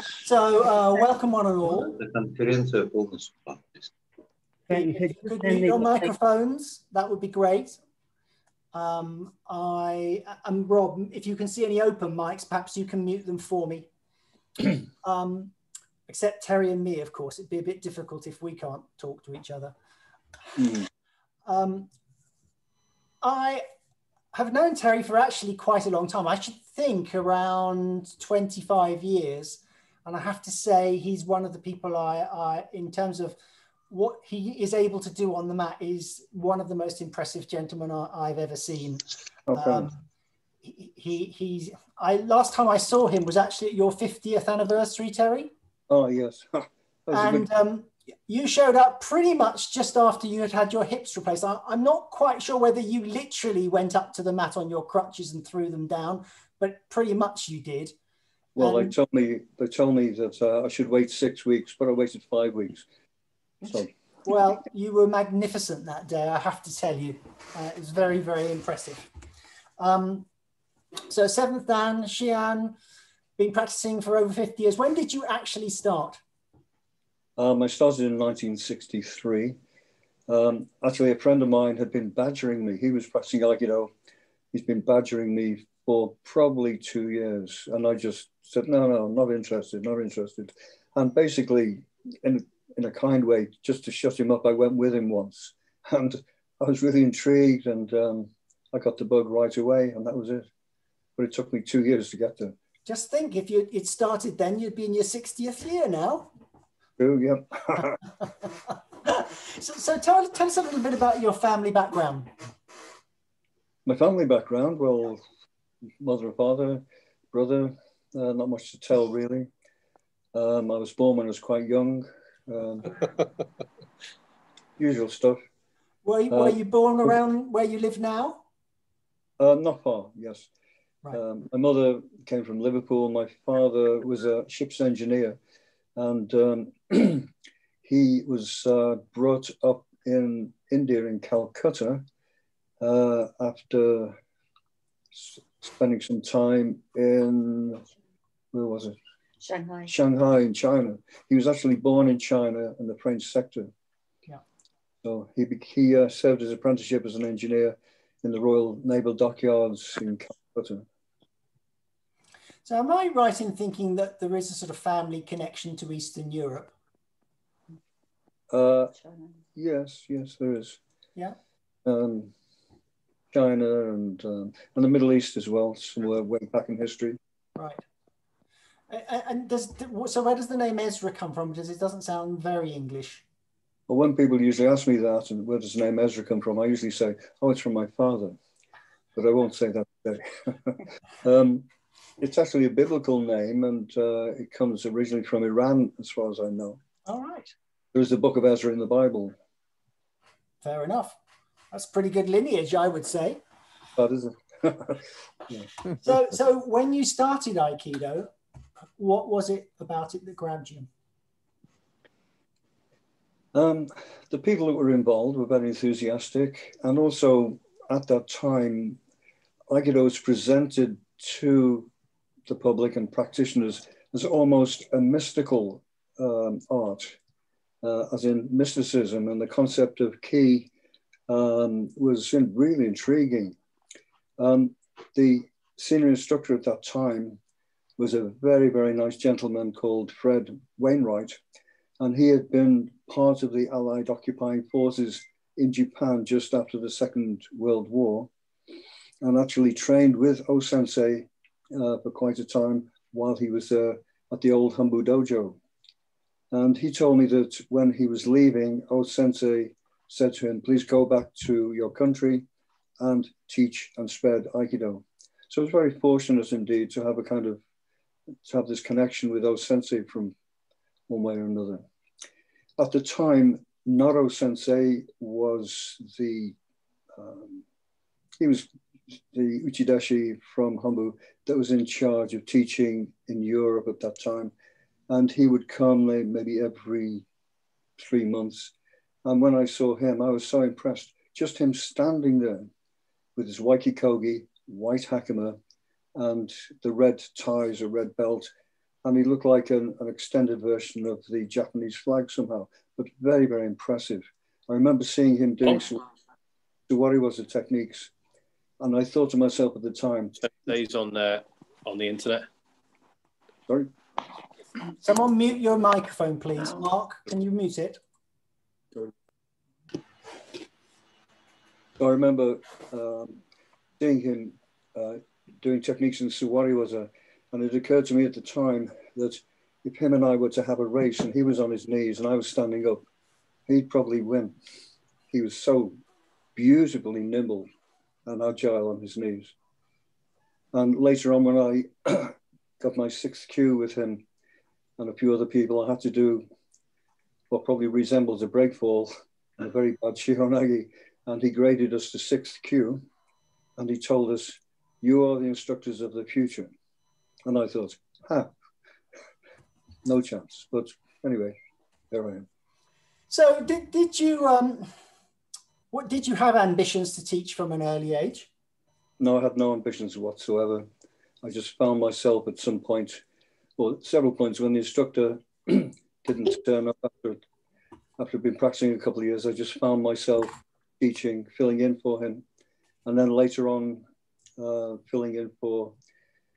So welcome one and all. La conferenza bonus practice. If you could mute your microphones, that would be great. I'm Rob. If you can see any open mics, perhaps you can mute them for me. Except Terry and me, of course. It'd be a bit difficult if we can't talk to each other. I have known Terry for actually quite a long time. I should think around 25 years. And I have to say, he's one of the people in terms of what he is able to do on the mat, is one of the most impressive gentlemen I've ever seen. Okay. Last time I saw him was actually at your 50th anniversary, Terry. Oh, yes. And you showed up pretty much just after you had your hips replaced. I'm not quite sure whether you literally went up to the mat on your crutches and threw them down, but pretty much you did. Well, they told me that I should wait 6 weeks, but I waited 5 weeks. So. Well, you were magnificent that day, I have to tell you. It was very, very impressive. So 7th Dan, Shihan, been practicing for over 50 years. When did you actually start? I started in 1963. Actually, a friend of mine had been badgering me. He was practicing aikido. He's been badgering me for probably 2 years. And I just said, no, not interested. And basically, in a kind way, just to shut him up, I went with him once. And I was really intrigued, and I got the bug right away, and that was it. But it took me 2 years to get there. Just think, if it started then, you'd be in your 60th year now. True, yeah. So tell us a little bit about your family background. My family background, well, mother and father, brother, not much to tell really. I was born when I was quite young. Usual stuff. Were you born around where you live now? Not far, yes. Right. My mother came from Liverpool. My father was a ship's engineer, and he was brought up in India, in Calcutta, after spending some time in, where was it? Shanghai in China. He was actually born in China in the French sector. Yeah. So he served his apprenticeship as an engineer in the Royal Naval Dockyards in Calcutta. So am I right in thinking that there is a sort of family connection to Eastern Europe? Yes, there is. Yeah. China and the Middle East as well, somewhere way back in history. Right. And so where does the name Ezra come from? Because it doesn't sound very English. Well, when people usually ask me that, and where does the name Ezra come from, I usually say, oh, it's from my father. But I won't say that today. It's actually a biblical name, and it comes originally from Iran, as far as I know. All right. There's the book of Ezra in the Bible. Fair enough. That's pretty good lineage, I would say. That is it. Yeah. So when you started Aikido, what was it about it that grabbed you? The people that were involved were very enthusiastic, and also at that time, Aikido was presented to the public and practitioners as almost a mystical art, as in mysticism, and the concept of ki was really intriguing. The senior instructor at that time was a very, very nice gentleman called Fred Wainwright, and he had been part of the Allied occupying forces in Japan just after the Second World War, and actually trained with O-sensei for quite a time while he was at the old Humbu dojo. And he told me that when he was leaving, O-sensei said to him, please go back to your country and teach and spread Aikido. So I was very fortunate indeed to have this connection with O-sensei from one way or another. At the time, Naro Sensei was he was the Uchidashi from Humbu that was in charge of teaching in Europe at that time. And he would come maybe every 3 months. And when I saw him, I was so impressed. Just him standing there with his waikikogi, white hakama, and the red ties or red belt, and he looked like an extended version of the Japanese flag somehow, but very, very impressive. I remember seeing him doing Sawari-waza techniques, and I thought to myself at the time, these on the internet. Sorry? Someone mute your microphone, please. Mark, can you mute it? So I remember seeing him doing techniques in Sawari-waza, and it occurred to me at the time that if him and I were to have a race and he was on his knees and I was standing up, he'd probably win. He was so beautifully nimble and agile on his knees. And later on, when I got my 6th cue with him and a few other people, I had to do what probably resembles a breakfall and a very bad shihonagi. And he graded us to 6th cue, and he told us, "You are the instructors of the future." And I thought, no chance. But anyway, there I am. So did you have ambitions to teach from an early age? No, I had no ambitions whatsoever. I just found myself at some point, or several points, when the instructor didn't turn up after I'd been practicing a couple of years, I just found myself teaching, filling in for him. And then later on, filling in for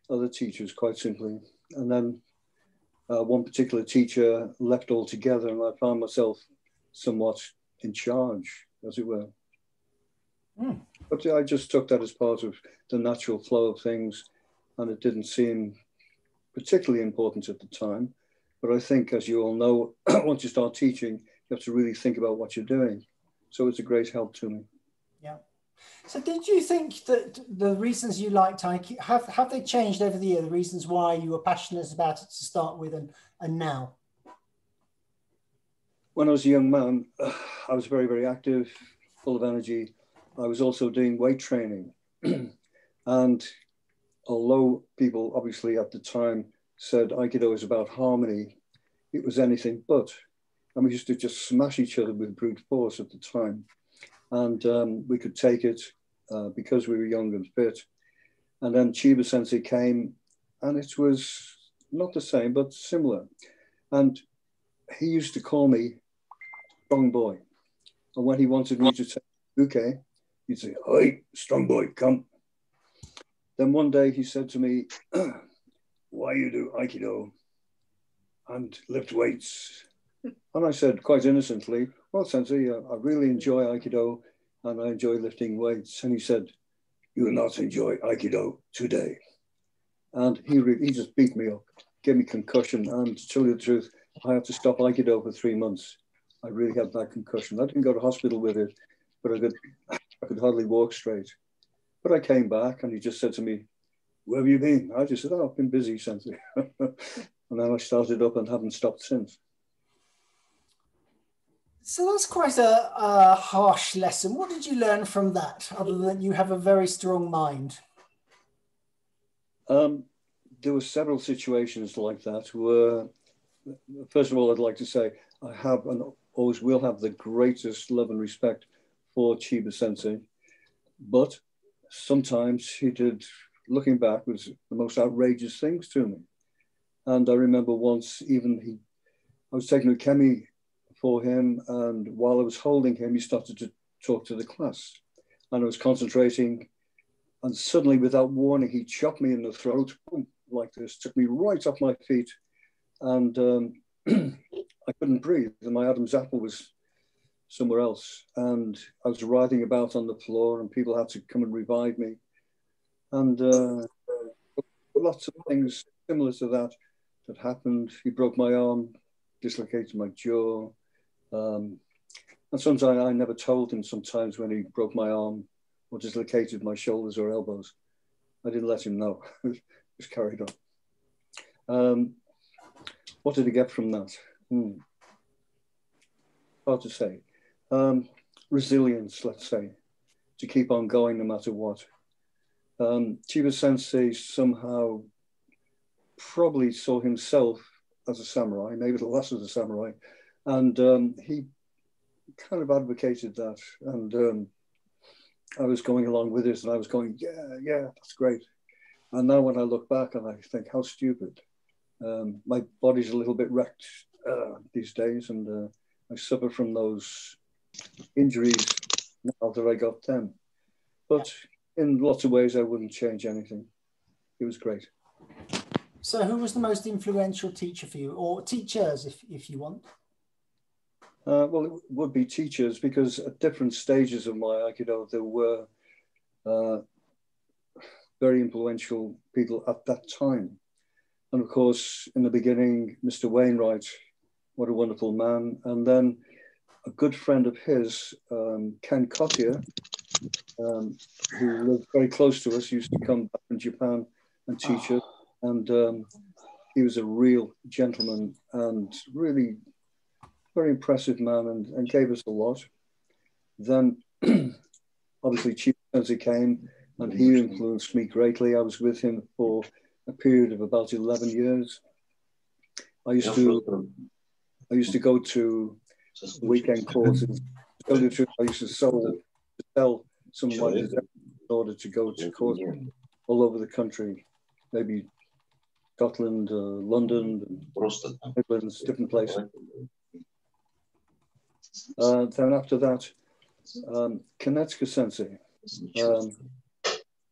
other teachers, quite simply. And then one particular teacher left altogether, and I found myself somewhat in charge, as it were. But I just took that as part of the natural flow of things, and it didn't seem particularly important at the time. But I think, as you all know, once you start teaching, you have to really think about what you're doing. So it's a great help to me. Yeah. So did you think that the reasons you liked aikido, have they changed over the year, the reasons why you were passionate about it to start with and now? When I was a young man, I was very, very active, full of energy. I was also doing weight training. And although people obviously at the time said Aikido is about harmony, it was anything but. And we used to just smash each other with brute force at the time. And we could take it because we were young and fit. And then Chiba Sensei came, and it was not the same, but similar. And he used to call me strong boy. And when he wanted me to take uke, he'd say, "Oi, strong boy, come." Then one day he said to me, "Why you do Aikido and lift weights?" And I said quite innocently, "Well, Sensei, I really enjoy Aikido and I enjoy lifting weights." And he said, "You will not enjoy Aikido today." And he just beat me up, gave me concussion. And to tell you the truth, I had to stop Aikido for 3 months. I really had that concussion. I didn't go to hospital with it, but I could hardly walk straight. But I came back and he just said to me, "Where have you been?" I just said, "Oh, I've been busy, Sensei." And then I started up and haven't stopped since. So that's quite a harsh lesson. What did you learn from that, other than you have a very strong mind? There were several situations like that where, first of all, I'd like to say I have and always will have the greatest love and respect for Chiba Sensei. But sometimes he did, looking back, was the most outrageous things to me. And I remember once I was taking ukemi for him, and while I was holding him, he started to talk to the class. And I was concentrating, and suddenly, without warning, he chopped me in the throat, boom, like this, took me right off my feet, and I couldn't breathe, and my Adam's apple was somewhere else, and I was writhing about on the floor, and people had to come and revive me, and lots of things similar to that happened. He broke my arm, dislocated my jaw, and sometimes I never told him. Sometimes when he broke my arm or dislocated my shoulders or elbows, I didn't let him know. Just carried on. What did he get from that? Hard to say. Resilience, let's say, to keep on going no matter what. Chiba Sensei somehow probably saw himself as a samurai, maybe the last of the samurai, and he kind of advocated that. And I was going along with it, and I was going, yeah, that's great. And now when I look back and I think, how stupid. My body's a little bit wrecked these days, and I suffer from those injuries now that I got them. But in lots of ways, I wouldn't change anything. It was great. So who was the most influential teacher for you, or teachers, if you want? Well, it would be teachers, because at different stages of my Aikido, there were very influential people at that time. And of course, in the beginning, Mr. Wainwright, what a wonderful man. And then a good friend of his, Ken Cottier, who lived very close to us, used to come back from Japan and teach us. And he was a real gentleman and really very impressive man, and gave us a lot. Then obviously Chief Sensei came, and he influenced me greatly. I was with him for a period of about 11 years. I used to go to weekend courses. To tell you the truth, I used to sell some of my designs in order to go to courses all over the country, maybe Scotland, London, Midlands, different places. Then after that, Kanetsuka Sensei,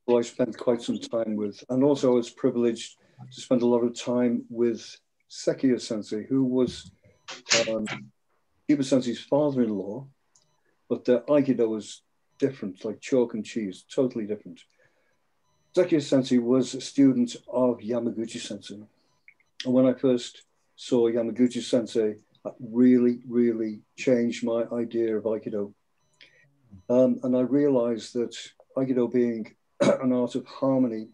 who I spent quite some time with. And also I was privileged to spend a lot of time with Sekiya Sensei, who was Shiba Sensei's father-in-law, but the Aikido was different, like chalk and cheese, totally different. Sekiya Sensei was a student of Yamaguchi Sensei. And when I first saw Yamaguchi Sensei, that really, really changed my idea of Aikido. And I realized that Aikido being an art of harmony,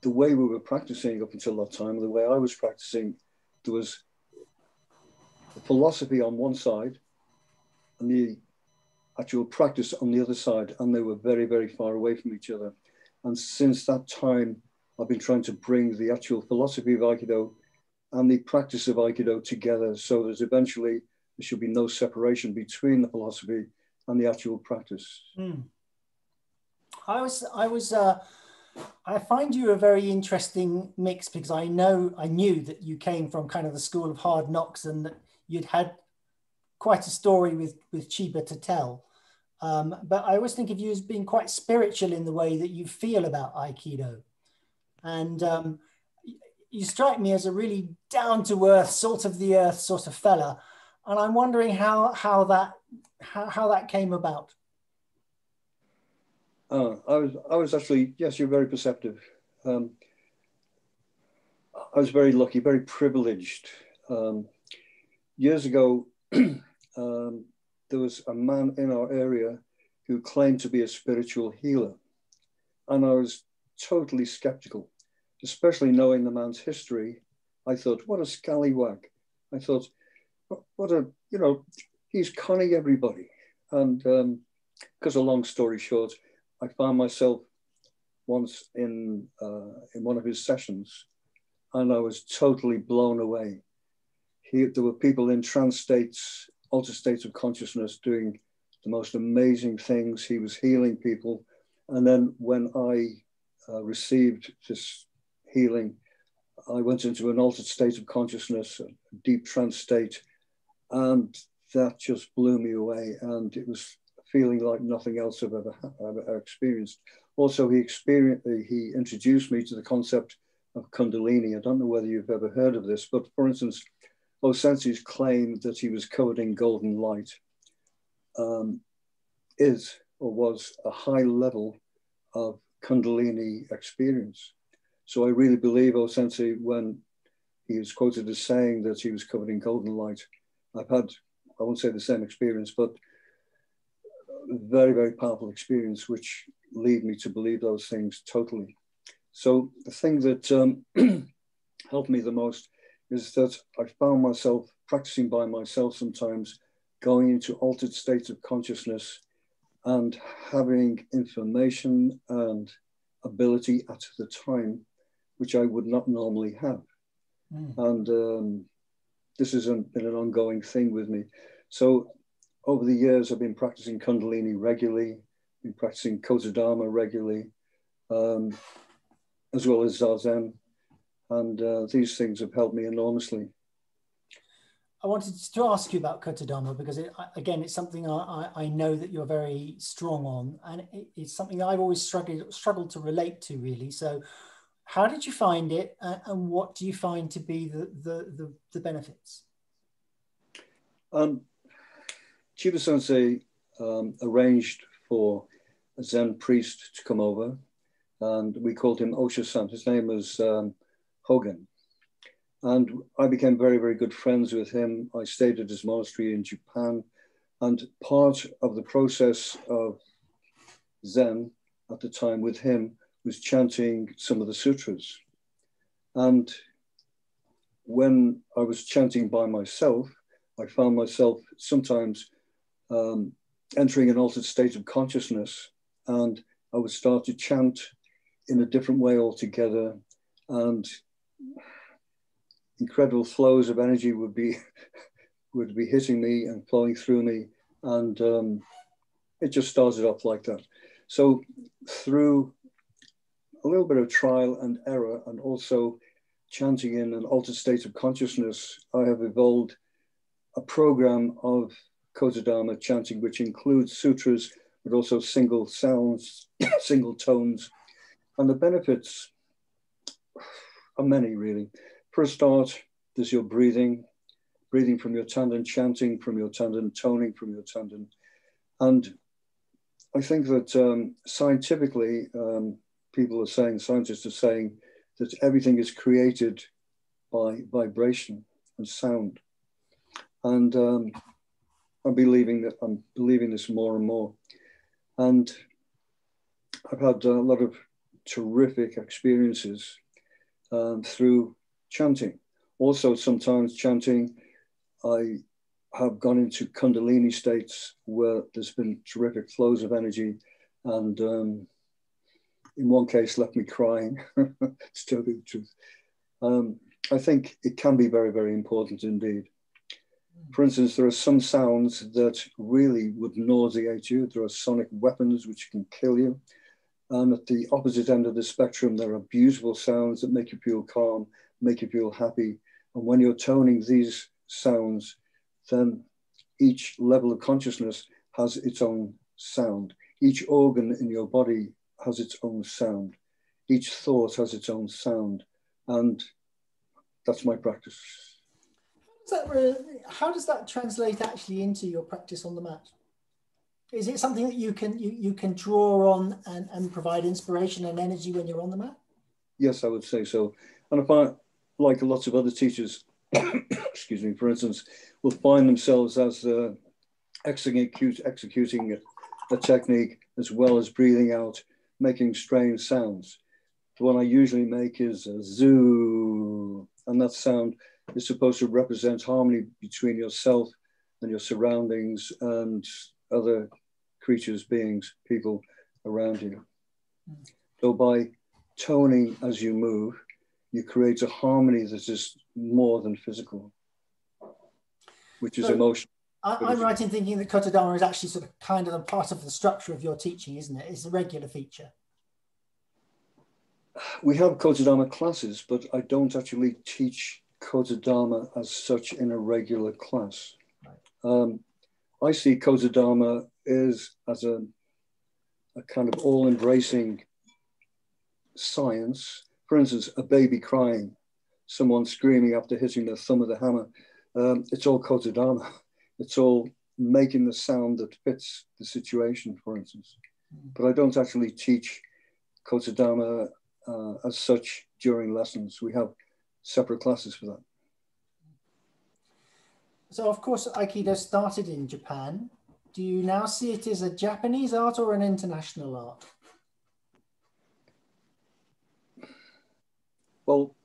the way we were practicing up until that time, the way I was practicing, there was the philosophy on one side and the actual practice on the other side, and they were very, very far away from each other. And since that time, I've been trying to bring the actual philosophy of Aikido and the practice of Aikido together, so that eventually there should be no separation between the philosophy and the actual practice. I find you a very interesting mix, because I knew that you came from kind of the school of hard knocks, and that you'd had quite a story with Chiba to tell. But I always think of you as being quite spiritual in the way that you feel about Aikido. And you strike me as a really down-to-earth, salt of the earth sort of fella. And I'm wondering how that came about. I was actually, yes, you're very perceptive. I was very lucky, very privileged. Years ago, there was a man in our area who claimed to be a spiritual healer. And I was totally skeptical, especially knowing the man's history. I thought, what a scallywag. I thought, what a, he's conning everybody. And because a long story short, I found myself once in one of his sessions, and I was totally blown away. There were people in trance states, altered states of consciousness, doing the most amazing things. He was healing people. And then when I received this healing, I went into an altered state of consciousness, a deep trance state, and that just blew me away. And it was feeling like nothing else I've ever experienced. Also, he introduced me to the concept of Kundalini. I don't know whether you've ever heard of this, but for instance, Sensei's claim that he was covered in golden light is or was a high level of Kundalini experience. So I really believe Sensei, when he was quoted as saying that he was covered in golden light, I've had, I won't say the same experience, but very, very powerful experience, which lead me to believe those things totally. So the thing that helped me the most is that I found myself practicing by myself sometimes, going into altered states of consciousness and having information and ability at the time, which I would not normally have. And this has been an ongoing thing with me. So over the years, I've been practicing Kundalini regularly, been practicing Kotodama regularly, as well as Zazen. And these things have helped me enormously. I wanted to ask you about Kotodama because, again, it's something I know that you're very strong on, and it's something I've always struggled to relate to, really. So how did you find it, and what do you find to be the benefits? Chiba Sensei arranged for a Zen priest to come over, and we called him Osho-san. His name was Hogan. And I became very, very good friends with him. I stayed at his monastery in Japan. And part of the process of Zen at the time with him was chanting some of the sutras. And when I was chanting by myself, I found myself sometimes entering an altered state of consciousness. And I would start to chant in a different way altogether. And incredible flows of energy would be hitting me and flowing through me, and it just started off like that. So through a little bit of trial and error, and also chanting in an altered state of consciousness, I have evolved a program of Kotodama chanting, which includes sutras, but also single sounds, single tones, and the benefits are many, really. For a start, there's your breathing from your tanden, chanting from your tanden, toning from your tanden. And I think that scientifically, scientists are saying that everything is created by vibration and sound. And I'm believing this more and more. And I've had a lot of terrific experiences through chanting. Also, sometimes chanting, I have gone into Kundalini states where there's been terrific flows of energy, and in one case left me crying. To tell you the truth. I think it can be very, very important indeed. For instance, there are some sounds that really would nauseate you. There are sonic weapons which can kill you. And at the opposite end of the spectrum, there are beautiful sounds that make you feel calm, make you feel happy. And when you're toning these sounds, then each level of consciousness has its own sound. Each organ in your body has its own sound. Each thought has its own sound. And that's my practice. How does that translate actually into your practice on the mat? Is it something that you can draw on and provide inspiration and energy when you're on the mat? Yes, I would say so. And if I, like lots of other teachers, excuse me, for instance, will find themselves as executing a technique as well as breathing out, making strange sounds. The one I usually make is a zoo, and that sound is supposed to represent harmony between yourself and your surroundings and other creatures, beings, people around you. So by toning as you move, you create a harmony that is more than physical, which is emotional. I'm right in thinking that Kotodama is actually sort of kind of a part of the structure of your teaching, isn't it? It's a regular feature. We have Kotodama classes, but I don't actually teach Kotodama as such in a regular class. I see Kotodama as a kind of all-embracing science. For instance, a baby crying, someone screaming after hitting their thumb with a hammer. It's all Kotodama. It's all making the sound that fits the situation, for instance. But I don't actually teach Kotodama as such during lessons. We have separate classes for that. So, of course, Aikido started in Japan. Do you now see it as a Japanese art or an international art? Well,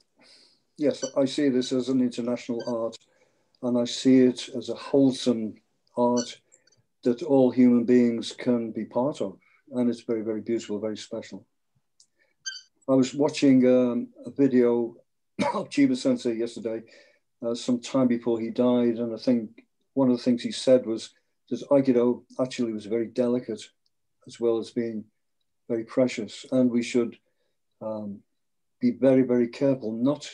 yes, I see this as an international art, and I see it as a wholesome art that all human beings can be part of. And it's very, very beautiful, very special. I was watching a video of Chiba Sensei yesterday, some time before he died. And I think one of the things he said was that Aikido actually was very delicate as well as being very precious. And we should be very, very careful not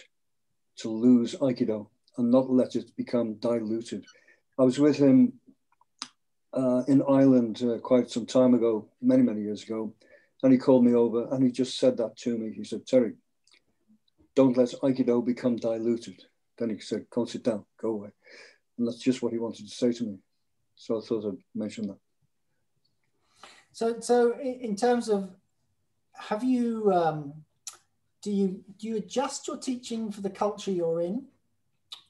to lose Aikido and not let it become diluted. I was with him in Ireland quite some time ago, many, many years ago, and he called me over and he just said that to me. He said, Terry, don't let Aikido become diluted. Then he said, come sit down, go away. And that's just what he wanted to say to me. So I thought I'd mention that. So in terms of, have you, do you adjust your teaching for the culture you're in,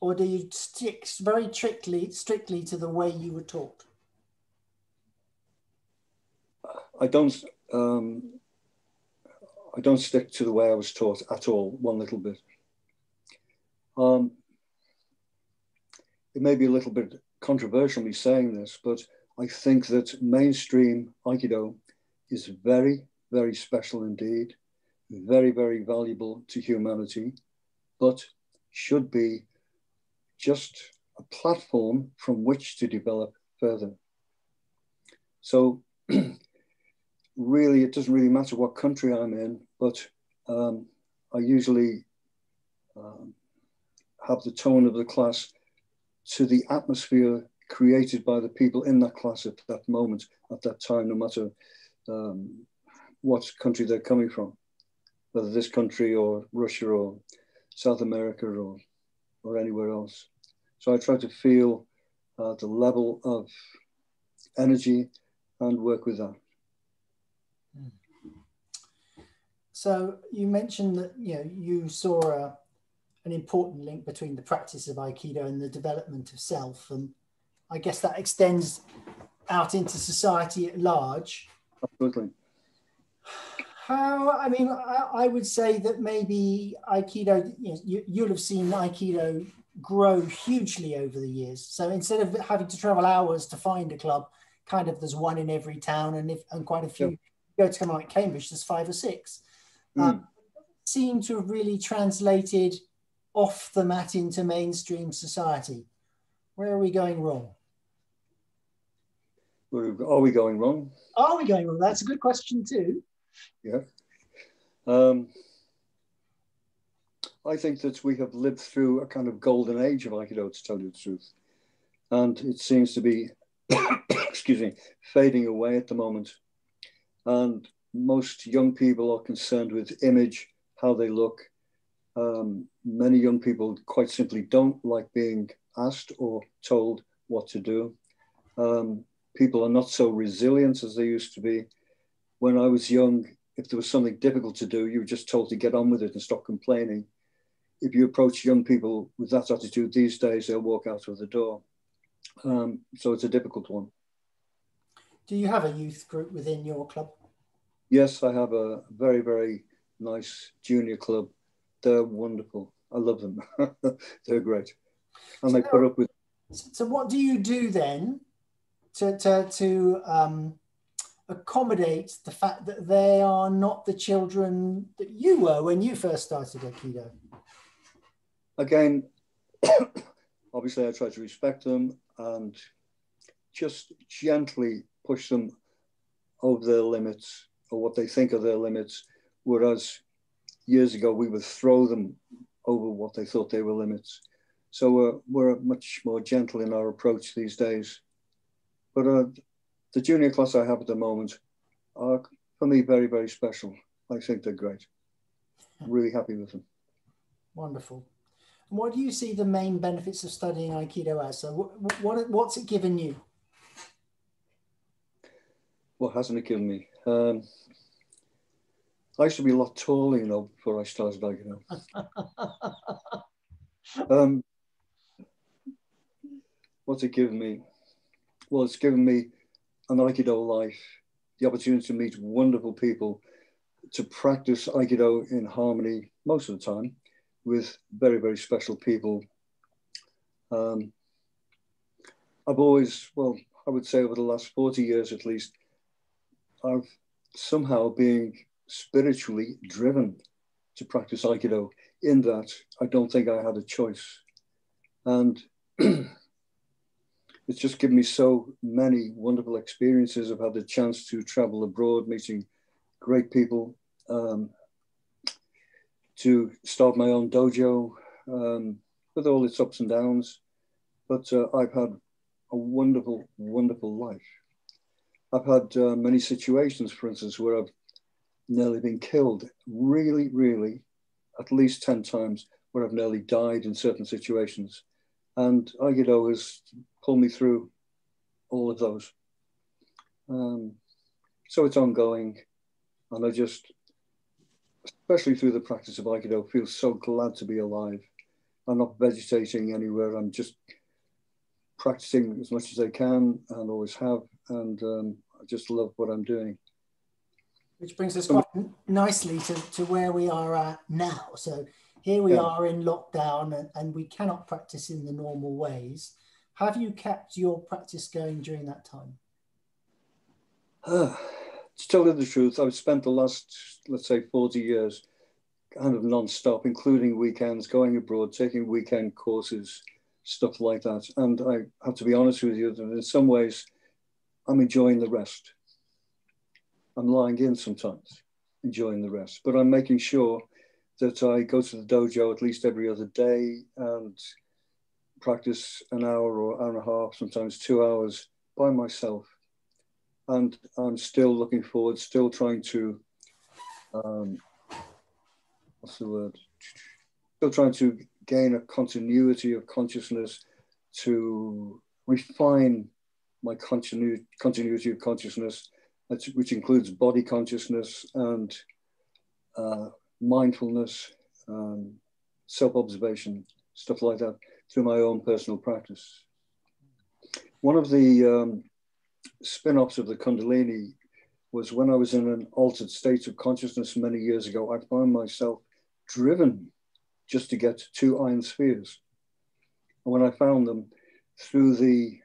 or do you stick very strictly to the way you were taught? I don't stick to the way I was taught at all, one little bit. It may be a little bit controversial me saying this, but I think that mainstream Aikido is very, very special indeed, very, very valuable to humanity, but should be just a platform from which to develop further. So really, it doesn't really matter what country I'm in, but I usually have the tone of the class to the atmosphere created by the people in that class at that moment, at that time, no matter what country they're coming from, whether this country or Russia or South America or anywhere else. So I try to feel the level of energy and work with that. So you mentioned that you saw an important link between the practice of Aikido and the development of self, and I guess that extends out into society at large. Absolutely. How, I mean, I would say that maybe Aikido, you'll have seen Aikido grow hugely over the years. So instead of having to travel hours to find a club, kind of there's one in every town, and quite a few. Yep. You go to somewhere like Cambridge, there's 5 or 6. Seem to have really translated off the mat into mainstream society. Where are we going wrong? Are we going wrong? Are we going wrong? That's a good question too. Yeah. I think that we have lived through a kind of golden age of Aikido, to tell you the truth. And it seems to be, excuse me, fading away at the moment. And most young people are concerned with image, how they look. Many young people quite simply don't like being asked or told what to do. People are not so resilient as they used to be. When I was young, if there was something difficult to do, you were just told to get on with it and stop complaining. If you approach young people with that attitude these days, they'll walk out of the door. So it's a difficult one. Do you have a youth group within your club? Yes, I have a very, very nice junior club. They're wonderful. I love them. They're great. And so they put up with. So what do you do then to accommodate the fact that they are not the children that you were when you first started Aikido? Again, obviously I try to respect them and just gently push them over their limits or what they think are their limits, whereas years ago we would throw them over what they thought they were limits. So we're much more gentle in our approach these days. But the junior class I have at the moment are, for me, very, very special. I think they're great. I'm really happy with them. Wonderful. And what do you see the main benefits of studying Aikido as? So what's it given you? What hasn't it given me? I used to be a lot taller, before I started Aikido. What's it given me? Well, it's given me an Aikido life, the opportunity to meet wonderful people, to practice Aikido in harmony most of the time with very, very special people. I've always, I would say over the last 40 years at least, I've somehow been spiritually driven to practice Aikido, in that I don't think I had a choice. And it's just given me so many wonderful experiences. I've had the chance to travel abroad, meeting great people. to start my own dojo with all its ups and downs. But I've had a wonderful, wonderful life. I've had many situations, for instance, where I've nearly been killed, really, really, at least 10 times, where I've nearly died in certain situations. And aikido has pulled me through all of those. So it's ongoing. And I just, especially through the practice of aikido, feel so glad to be alive. I'm not vegetating anywhere. I'm just practicing as much as I can and always have. And I just love what I'm doing. Which brings us quite nicely to where we are at now. So here we are in lockdown and we cannot practice in the normal ways. Have you kept your practice going during that time? To tell you the truth, I've spent the last, let's say, 40 years kind of non-stop, including weekends, going abroad, taking weekend courses, stuff like that. And I have to be honest with you that in some ways, I'm enjoying the rest. I'm lying in sometimes, enjoying the rest, but I'm making sure that I go to the dojo at least every other day and practice an hour or hour and a half, sometimes 2 hours by myself. And I'm still looking forward, still trying to, still trying to gain a continuity of consciousness, to refine my continuity of consciousness, which includes body consciousness and mindfulness, self-observation, stuff like that, through my own personal practice. One of the spin-offs of the Kundalini was when I was in an altered state of consciousness many years ago. I found myself driven just to get 2 iron spheres. And when I found them through the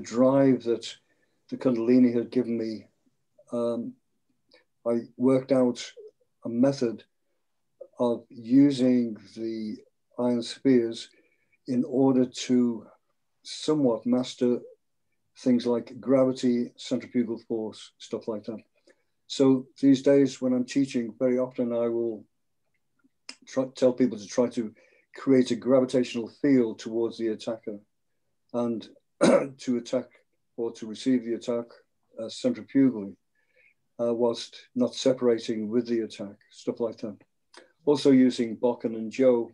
drive that the Kundalini had given me, I worked out a method of using the iron spheres in order to somewhat master things like gravity, centrifugal force, stuff like that. So these days when I'm teaching, very often I will tell people to try to create a gravitational field towards the attacker and to attack or to receive the attack centrifugally, whilst not separating with the attack, stuff like that. Also using Bokken and Jo,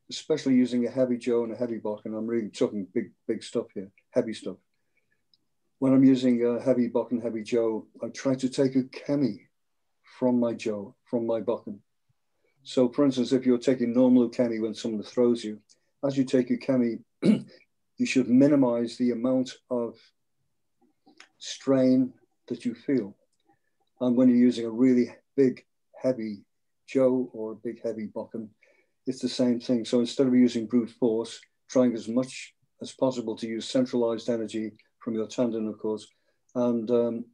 especially using a heavy Jo and a heavy Bokken. I'm really talking big stuff here, heavy stuff. When I'm using a heavy Bokken, heavy Jo, I try to take a kemi from my Jo, from my Bokken. So for instance, if you're taking normal kemi when someone throws you, as you take a kemi, you should minimize the amount of strain that you feel. And when you're using a really big, heavy Jo or a big, heavy Bokken, it's the same thing. So instead of using brute force, trying as much as possible to use centralized energy from your tendon, of course, and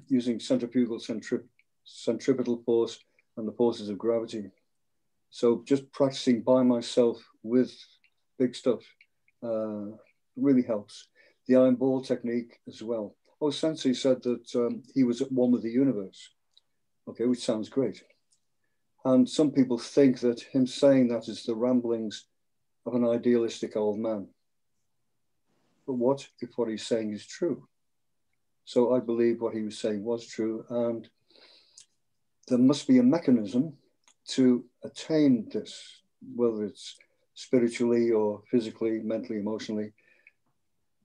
using centrifugal, centripetal force and the forces of gravity. So just practicing by myself with big stuff really helps. The iron ball technique as well. Oh, Sensei said that he was at one with the universe. Okay, which sounds great. And some people think that him saying that is the ramblings of an idealistic old man. But what if what he's saying is true? So I believe what he was saying was true, and there must be a mechanism to attain this, whether it's spiritually or physically, mentally, emotionally.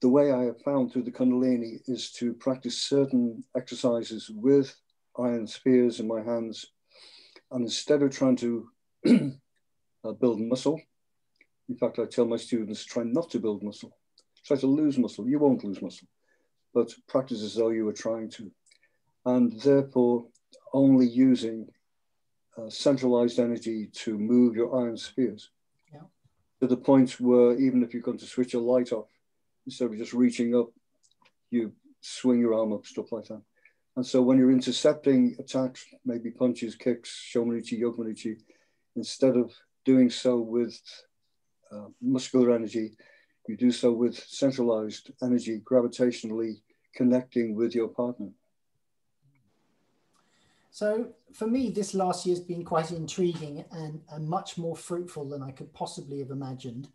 The way I have found through the Kundalini is to practice certain exercises with iron spheres in my hands. And instead of trying to build muscle, in fact, I tell my students, try not to build muscle. Try to lose muscle. You won't lose muscle, but practice as though you were trying to. And therefore, only using centralized energy to move your iron spheres. Yeah. To the point where even if you're going to switch a light off, instead of just reaching up, you swing your arm up, stuff like that. And so when you're intercepting attacks, maybe punches, kicks, shomanichi, yokomanichi, instead of doing so with muscular energy, you do so with centralized energy, gravitationally connecting with your partner. So for me, this last year has been quite intriguing and much more fruitful than I could possibly have imagined.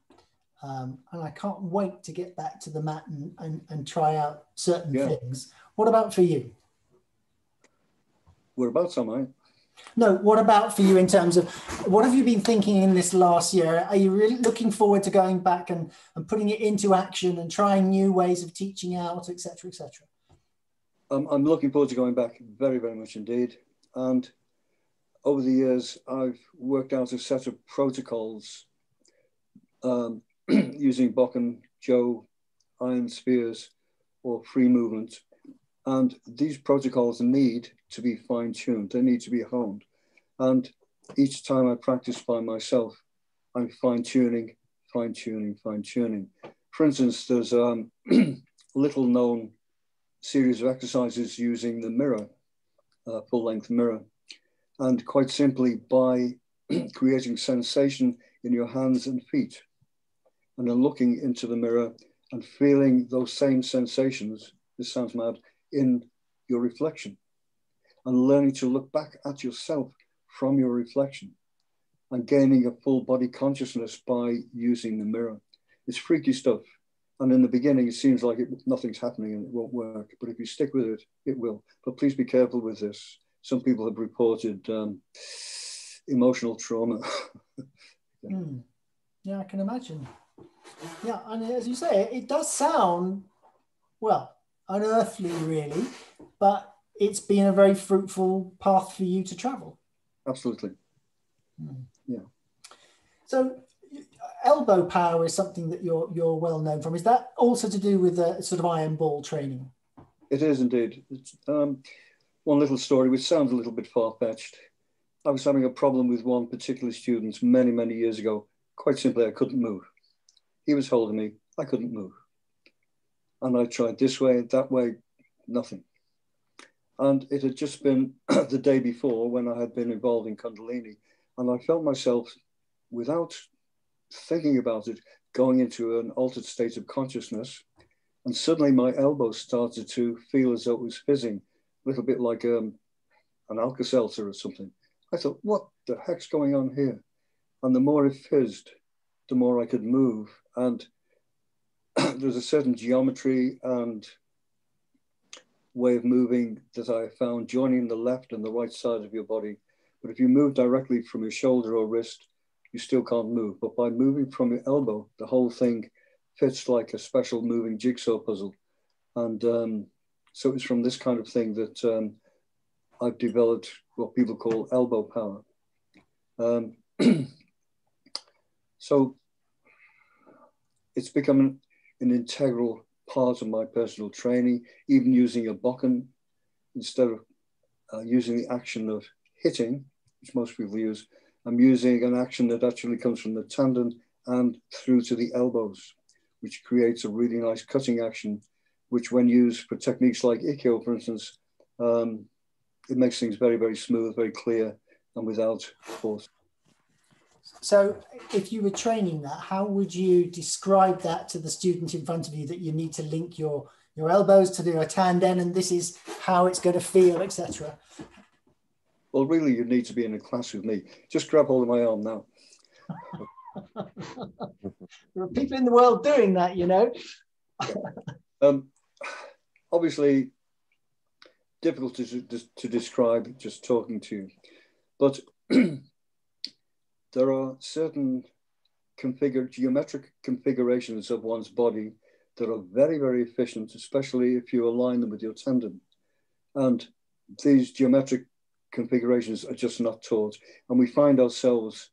And I can't wait to get back to the mat and try out certain things. What about for you? Whereabouts am I? No, what about for you in terms of what have you been thinking in this last year? Are you really looking forward to going back and putting it into action and trying new ways of teaching out, et cetera, et cetera? I'm looking forward to going back very, very much indeed. And over the years, I've worked out a set of protocols using Bokken, Joe, iron spheres, or free movement. And these protocols need to be fine-tuned. They need to be honed. And each time I practice by myself, I'm fine-tuning, fine-tuning, fine-tuning. For instance, there's a little-known series of exercises using the mirror, full-length mirror. And quite simply, by creating sensation in your hands and feet, and then looking into the mirror and feeling those same sensations, this sounds mad, in your reflection, and learning to look back at yourself from your reflection and gaining a full body consciousness by using the mirror. It's freaky stuff. And in the beginning, it seems like nothing's happening and it won't work. But if you stick with it, it will. But please be careful with this. Some people have reported emotional trauma. Yeah, I can imagine. Yeah, and as you say, it does sound, well, unearthly really, but it's been a very fruitful path for you to travel. Absolutely. Yeah. So elbow power is something that you're well known from. Is that also to do with sort of iron ball training? It is indeed. It's, one little story, which sounds a little bit far-fetched. I was having a problem with one particular student many, many years ago. Quite simply, I couldn't move. He was holding me, I couldn't move. And I tried this way, that way, nothing. And it had just been the day before when I had been involved in Kundalini, and I felt myself, without thinking about it, going into an altered state of consciousness. And suddenly my elbow started to feel as though it was fizzing, a little bit like an Alka-Seltzer or something. I thought, what the heck's going on here? And the more it fizzed, the more I could move. And there's a certain geometry and way of moving that I found joining the left and the right side of your body. But if you move directly from your shoulder or wrist, you still can't move. But by moving from your elbow, the whole thing fits like a special moving jigsaw puzzle. And so it's from this kind of thing that I've developed what people call elbow power. So it's become an integral part of my personal training, even using a Bokken instead of using the action of hitting, which most people use. I'm using an action that actually comes from the tendon and through to the elbows, which creates a really nice cutting action, which when used for techniques like aikido, for instance, it makes things very, very smooth, very clear, and without force. So if you were training that, how would you describe that to the student in front of you, that you need to link your elbows to do a tanden and this is how it's going to feel, etc.? Well, really, you need to be in a class with me. Just grab hold of my arm now. There are people in the world doing that, you know. Obviously, difficult to describe just talking to you, but there are certain geometric configurations of one's body that are very, very efficient, especially if you align them with your tendon. And these geometric configurations are just not taught. And we find ourselves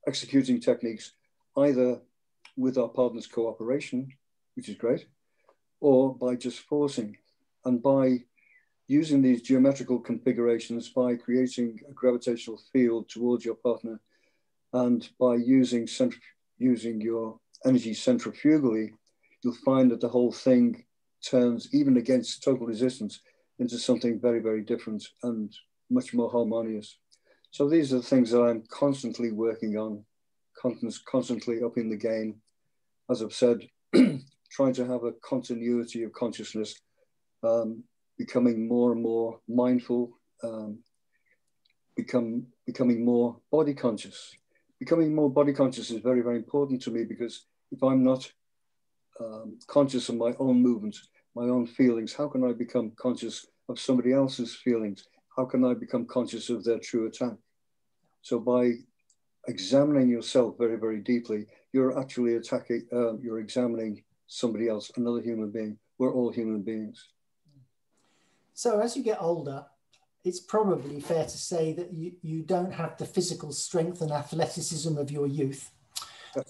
executing techniques either with our partner's cooperation, which is great, or by just forcing. And by using these geometrical configurations, by creating a gravitational field towards your partner, and by using your energy centrifugally, you'll find that the whole thing turns, even against total resistance, into something very, very different and much more harmonious. So these are the things that I'm constantly working on, constantly upping the game. As I've said, trying to have a continuity of consciousness becoming more and more mindful, becoming more body conscious. Becoming more body conscious is very, very important to me, because if I'm not conscious of my own movements, my own feelings, how can I become conscious of somebody else's feelings? How can I become conscious of their true attack? So by examining yourself very, very deeply, you're actually you're examining somebody else, another human being. We're all human beings. So as you get older, it's probably fair to say that you don't have the physical strength and athleticism of your youth.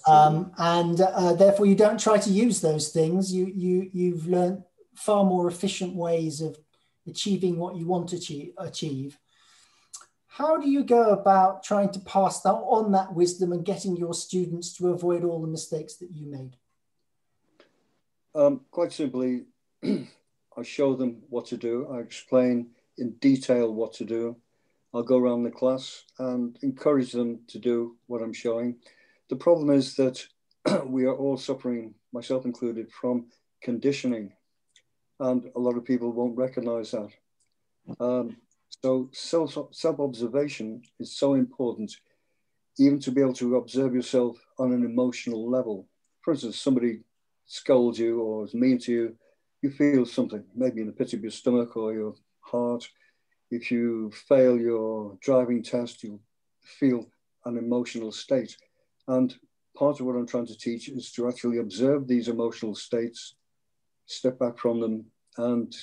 And therefore you don't try to use those things. You've learned far more efficient ways of achieving what you want to achieve. How do you go about trying to pass on that wisdom and getting your students to avoid all the mistakes that you made? Quite simply, I show them what to do. I explain in detail what to do. I'll go around the class and encourage them to do what I'm showing. The problem is that we are all suffering, myself included, from conditioning, and a lot of people won't recognize that. So self-observation is so important, even to be able to observe yourself on an emotional level. For instance, somebody scolds you or is mean to you, you feel something, maybe in the pit of your stomach or your heart. If you fail your driving test, you'll feel an emotional state. And part of what I'm trying to teach is to actually observe these emotional states, step back from them, and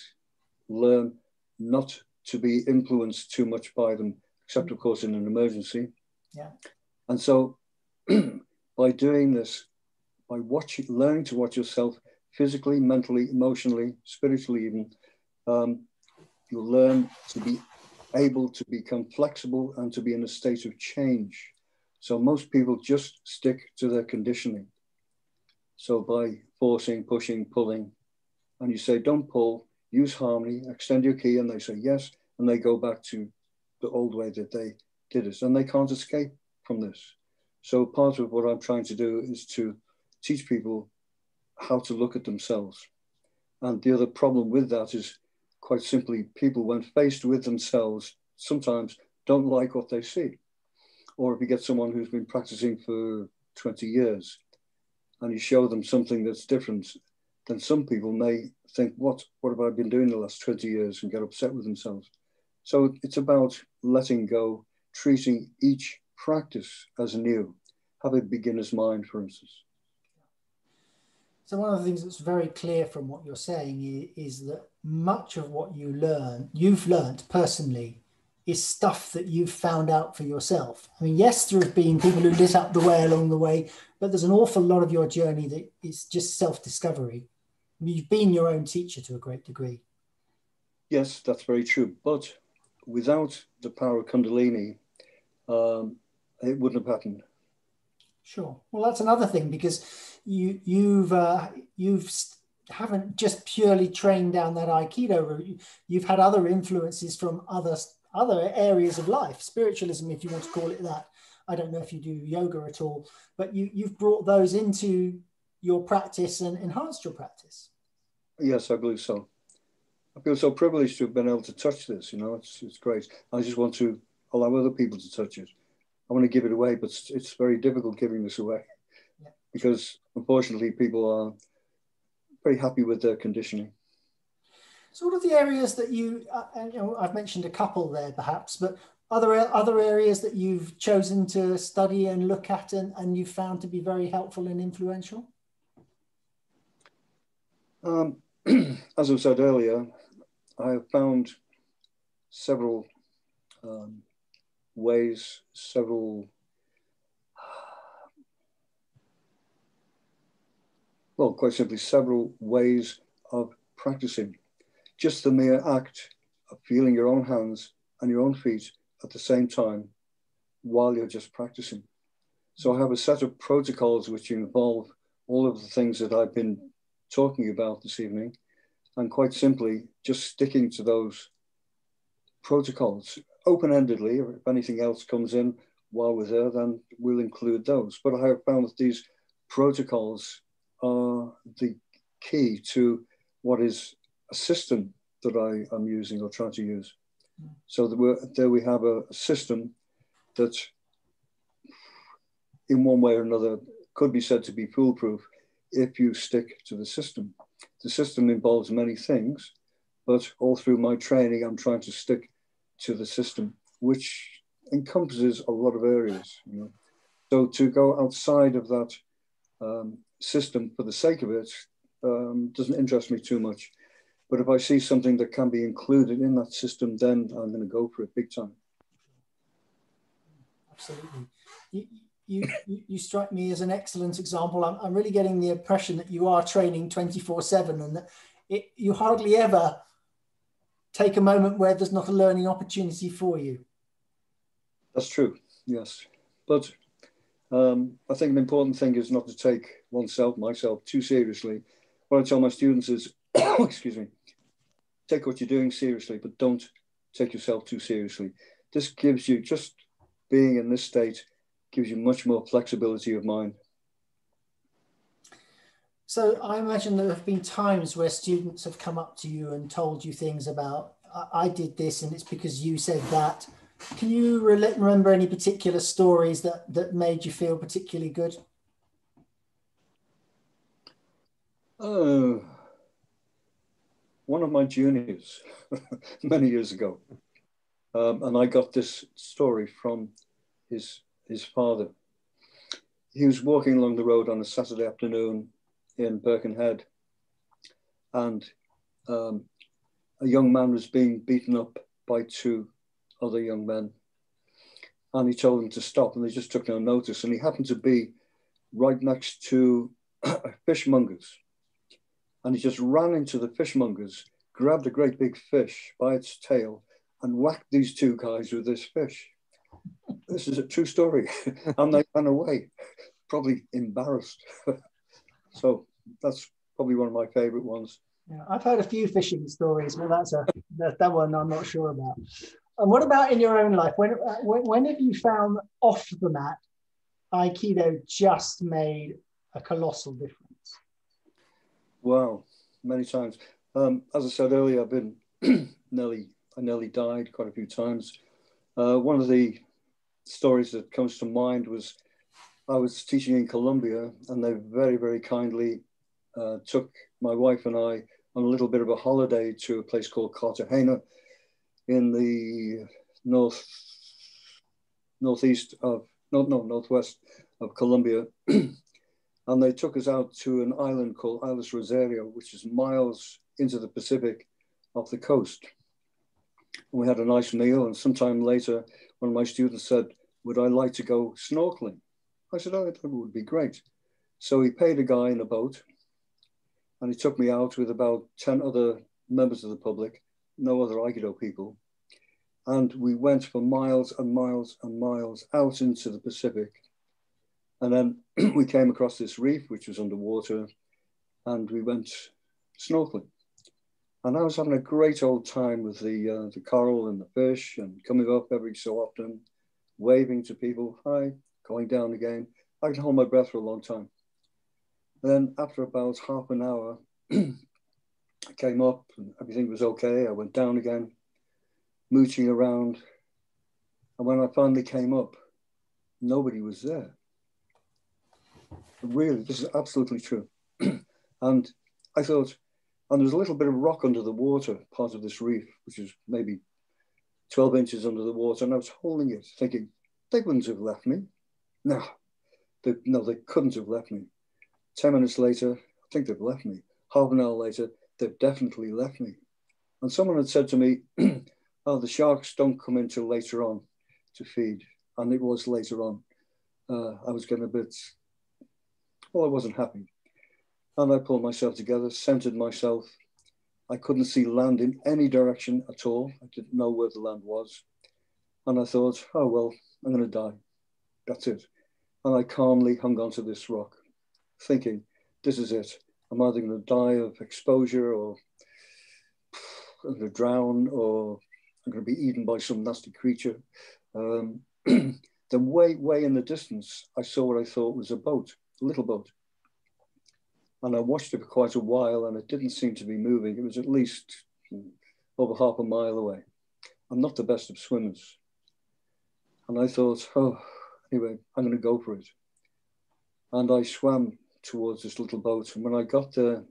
learn not to be influenced too much by them, except of course in an emergency. Yeah. And so by doing this, by learning to watch yourself physically, mentally, emotionally, spiritually even, you'll learn to be able to become flexible and to be in a state of change. So most people just stick to their conditioning. So by forcing, pushing, pulling, and you say, don't pull, use harmony, extend your key, and they say yes, and they go back to the old way that they did it, and they can't escape from this. So part of what I'm trying to do is to teach people how to look at themselves. And the other problem with that is, quite simply, people, when faced with themselves, sometimes don't like what they see. Or if you get someone who's been practicing for 20 years and you show them something that's different, then some people may think, what have I been doing the last 20 years, and get upset with themselves. So it's about letting go, treating each practice as new. Have a beginner's mind, for instance. So one of the things that's very clear from what you're saying is that much of what you've learned personally, is stuff that you've found out for yourself. I mean, yes, there have been people who lit up the way along the way, but there's an awful lot of your journey that is just self-discovery. I mean, you've been your own teacher to a great degree. Yes, that's very true. But without the power of Kundalini, it wouldn't have happened. Sure. Well, that's another thing, because you haven't just purely trained down that aikido route. You've had other influences from other areas of life, spiritualism, if you want to call it that. I don't know if you do yoga at all, but you've brought those into your practice and enhanced your practice. Yes, I believe so. I feel so privileged to have been able to touch this. You know, it's great. I just want to allow other people to touch it. I want to give it away, but it's very difficult giving this away, because unfortunately people are very happy with their conditioning. So what are the areas that I've mentioned a couple there perhaps, but other areas that you've chosen to study and look at and you've found to be very helpful and influential? As I said earlier, I have found several ways, quite simply, several ways of practicing. Just the mere act of feeling your own hands and your own feet at the same time while you're just practicing. So I have a set of protocols which involve all of the things that I've been talking about this evening, and quite simply just sticking to those protocols open-endedly. If anything else comes in while we're there, then we'll include those. But I have found that these protocols are the key to what is a system that I am using or trying to use. So there we have a system that in one way or another could be said to be foolproof if you stick to the system. The system involves many things, but all through my training, I'm trying to stick to the system, which encompasses a lot of areas. You know? So to go outside of that system for the sake of it doesn't interest me too much. But if I see something that can be included in that system, then I'm going to go for it big time. Absolutely. You strike me as an excellent example. I'm really getting the impression that you are training 24/7 and that you hardly ever take a moment where there's not a learning opportunity for you. That's true, yes. But I think an important thing is not to take myself, too seriously. What I tell my students is, excuse me, take what you're doing seriously, but don't take yourself too seriously. This gives you, just being in this state, gives you much more flexibility of mind. So I imagine there have been times where students have come up to you and told you things about, I did this and it's because you said that. Can you remember any particular stories that made you feel particularly good? One of my juniors many years ago, and I got this story from his father. He was walking along the road on a Saturday afternoon in Birkenhead, and a young man was being beaten up by two other young men, and he told them to stop, and they just took no notice. And he happened to be right next to fishmongers, and he just ran into the fishmongers, grabbed a great big fish by its tail, and whacked these two guys with this fish. This is a true story. And they ran away, probably embarrassed. So that's probably one of my favorite ones. Yeah, I've heard a few fishing stories, but that one I'm not sure about. And what about in your own life? When have you found off the mat, Aikido just made a colossal difference? Wow, many times. As I said earlier, I've been I nearly died quite a few times. One of the stories that comes to mind was I was teaching in Colombia, and they very, very kindly took my wife and I on a little bit of a holiday to a place called Cartagena in the northwest of Colombia. And they took us out to an island called Islas Rosario, which is miles into the Pacific off the coast. And we had a nice meal, and sometime later, one of my students said, would I like to go snorkeling? I said, oh, that would be great. So he paid a guy in a boat, and he took me out with about 10 other members of the public, no other Aikido people. And we went for miles and miles and miles out into the Pacific. And then we came across this reef, which was underwater, and we went snorkeling. And I was having a great old time with the coral and the fish, and coming up every so often, waving to people, hi, going down again. I could hold my breath for a long time. And then after about half an hour, I came up and everything was okay. I went down again, mooching around. And when I finally came up, nobody was there. Really, this is absolutely true. And I thought, and there was a little bit of rock under the water, part of this reef, which is maybe 12 inches under the water. And I was holding it, thinking, they wouldn't have left me. No, they couldn't have left me. 10 minutes later, I think they've left me. Half an hour later, they've definitely left me. And someone had said to me, oh, the sharks don't come in till later on to feed. And it was later on. I was getting a bit, well, I wasn't happy. And I pulled myself together, centered myself. I couldn't see land in any direction at all. I didn't know where the land was. And I thought, oh, well, I'm going to die. That's it. And I calmly hung onto this rock, thinking, this is it. I'm either going to die of exposure, or I'm going to drown, or I'm going to be eaten by some nasty creature. Then way in the distance, I saw what I thought was a boat, a little boat. And I watched it for quite a while, and it didn't seem to be moving. It was at least over half a mile away. I'm not the best of swimmers. And I thought, oh, anyway, I'm going to go for it. And I swam towards this little boat. And when I got there,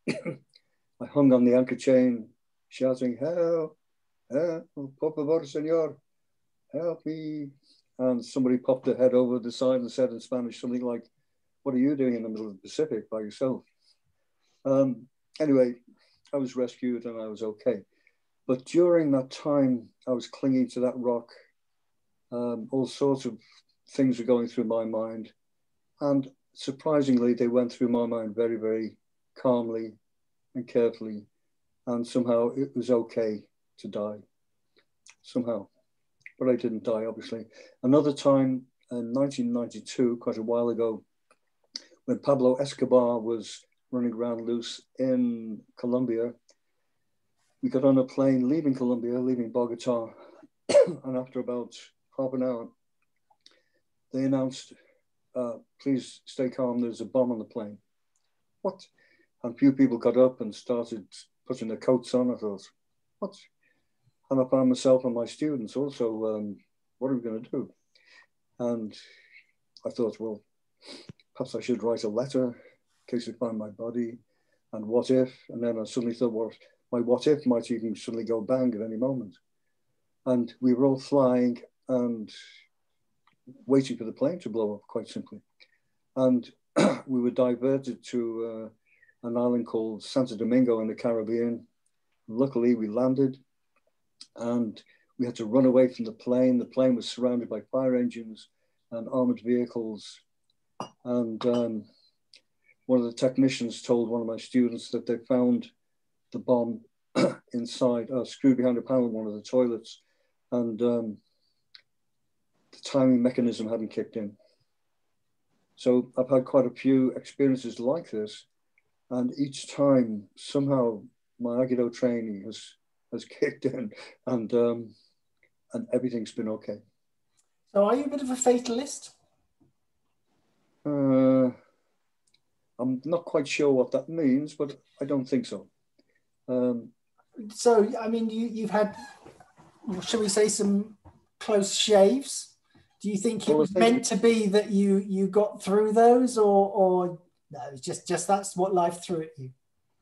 I hung on the anchor chain, shouting, help, help, por favor, señor, help me. And somebody popped their head over the side and said in Spanish something like, what are you doing in the middle of the Pacific by yourself? Anyway, I was rescued and I was okay. But during that time, I was clinging to that rock. All sorts of things were going through my mind. And surprisingly, they went through my mind very, very calmly and carefully. And somehow it was okay to die, somehow. But I didn't die, obviously. Another time in 1992, quite a while ago, when Pablo Escobar was running around loose in Colombia, we got on a plane leaving Colombia, leaving Bogota. And after about half an hour, they announced, please stay calm, there's a bomb on the plane. What? And a few people got up and started putting their coats on. I thought, what? And I found myself and my students also, what are we going to do? And I thought, well, perhaps I should write a letter in case we find my body. And what if? And then I suddenly thought, well, my what if might even suddenly go bang at any moment. And we were all flying and waiting for the plane to blow up, quite simply. And we were diverted to an island called Santo Domingo in the Caribbean. Luckily, we landed and we had to run away from the plane. The plane was surrounded by fire engines and armored vehicles. And one of the technicians told one of my students that they found the bomb inside, screwed behind a panel in one of the toilets. And the timing mechanism hadn't kicked in. So I've had quite a few experiences like this. And each time, somehow, my aikido training has kicked in, and everything's been okay. So are you a bit of a fatalist? I'm not quite sure what that means, but I don't think so. So, I mean, you've had, shall we say, some close shaves? Do you think it was meant to be that you got through those, or no, it's just that's what life threw at you?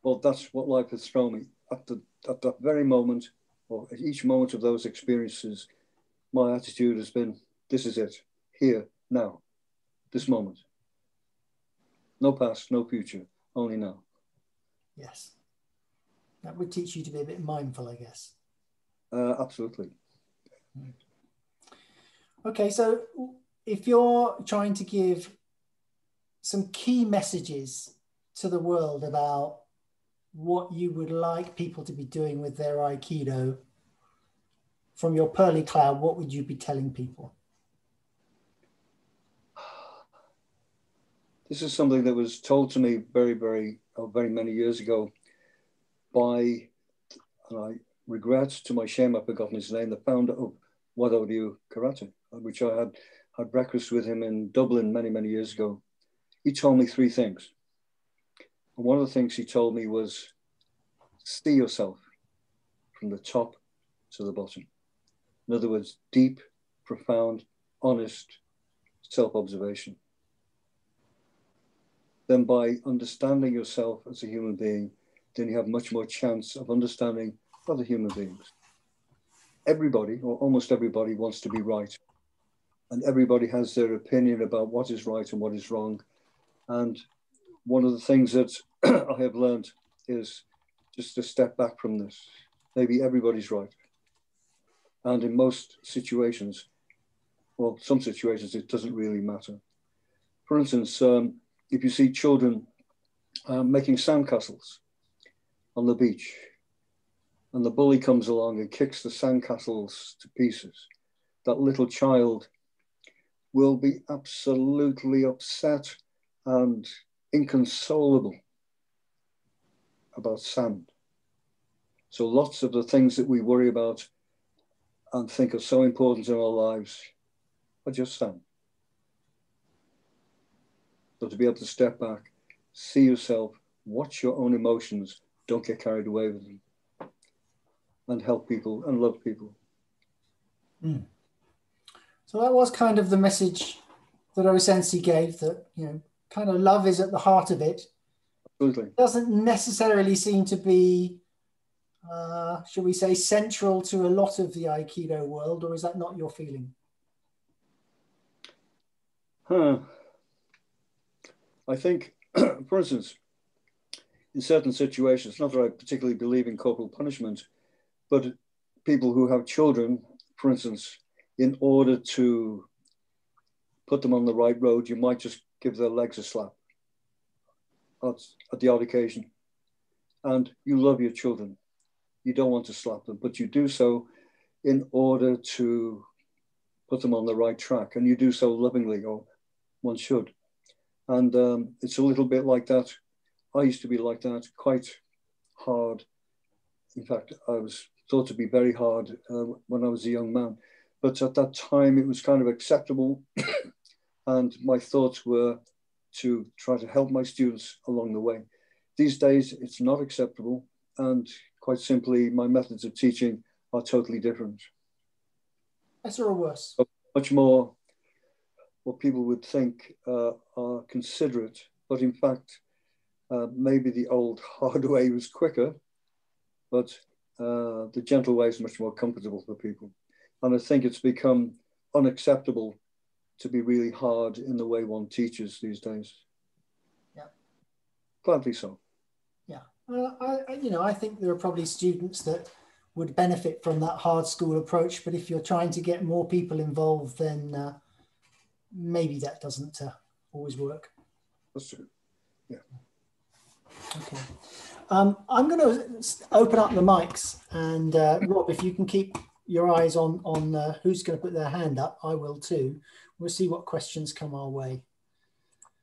Well, that's what life has thrown me. At that very moment, or at each moment of those experiences, my attitude has been, this is it, here, now, this moment. No past, no future, only now. Yes. That would teach you to be a bit mindful, I guess. Absolutely. Okay, so if you're trying to give some key messages to the world about what you would like people to be doing with their Aikido from your pearly cloud, what would you be telling people? This is something that was told to me very many years ago by, and I regret to my shame I've forgotten his name, the founder of Wado-ryu Karate, which I had breakfast with him in Dublin many years ago. He told me three things. And one of the things he told me was, see yourself from the top to the bottom. In other words, deep, profound, honest self-observation. Then by understanding yourself as a human being, then you have much more chance of understanding other human beings. Everybody, or almost everybody, wants to be right. And everybody has their opinion about what is right and what is wrong. And one of the things that I have learned is just to step back from this. Maybe everybody's right. And in most situations, well, some situations, it doesn't really matter. For instance, if you see children making sandcastles on the beach, and the bully comes along and kicks the sandcastles to pieces, that little child will be absolutely upset and inconsolable about sand. So lots of the things that we worry about and think are so important in our lives are just sand. So to be able to step back, see yourself, watch your own emotions, don't get carried away with them. and help people and love people. Mm. So that was kind of the message that Osensi gave, that, you know, kind of love is at the heart of it. Absolutely. Doesn't necessarily seem to be, should we say, central to a lot of the Aikido world, or is that not your feeling? I think, for instance, in certain situations, not that I particularly believe in corporal punishment, but people who have children, for instance, in order to put them on the right road, you might just give their legs a slap at the odd occasion. And you love your children. You don't want to slap them, but you do so in order to put them on the right track. And you do so lovingly, or one should. And it's a little bit like that. I used to be like that, quite hard. In fact, I was thought to be very hard when I was a young man. But at that time, it was kind of acceptable. And my thoughts were to try to help my students along the way. These days, it's not acceptable. And quite simply, my methods of teaching are totally different. Better or worse? So much more what people would think are considerate. But in fact, maybe the old hard way was quicker, but the gentle way is much more comfortable for people. And I think it's become unacceptable to be really hard in the way one teaches these days. Yeah. Gladly so. Yeah. I think there are probably students that would benefit from that hard school approach, but if you're trying to get more people involved, then maybe that doesn't always work. That's true. Yeah. Okay. I'm going to open up the mics, and Rob, if you can keep your eyes on who's going to put their hand up, I will too. We'll see what questions come our way.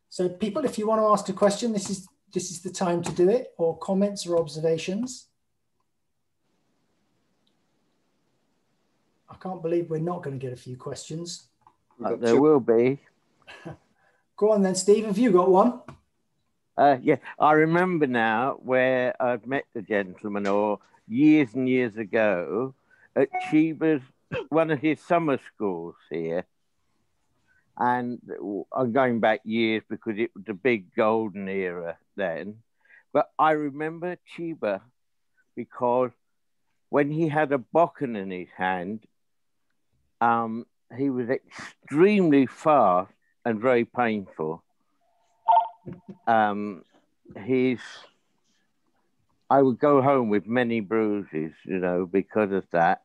So people, if you want to ask a question, this is the time to do it, or comments or observations. I can't believe we're not going to get a few questions. There will be. Go on then, Steve, have you got one? Yeah, I remember now where I'd met the gentleman, or years and years ago, at Chiba's, one of his summer schools here. And I'm going back years because it was the big golden era then. But I remember Chiba because when he had a bokken in his hand, he was extremely fast and very painful. I would go home with many bruises, you know, because of that.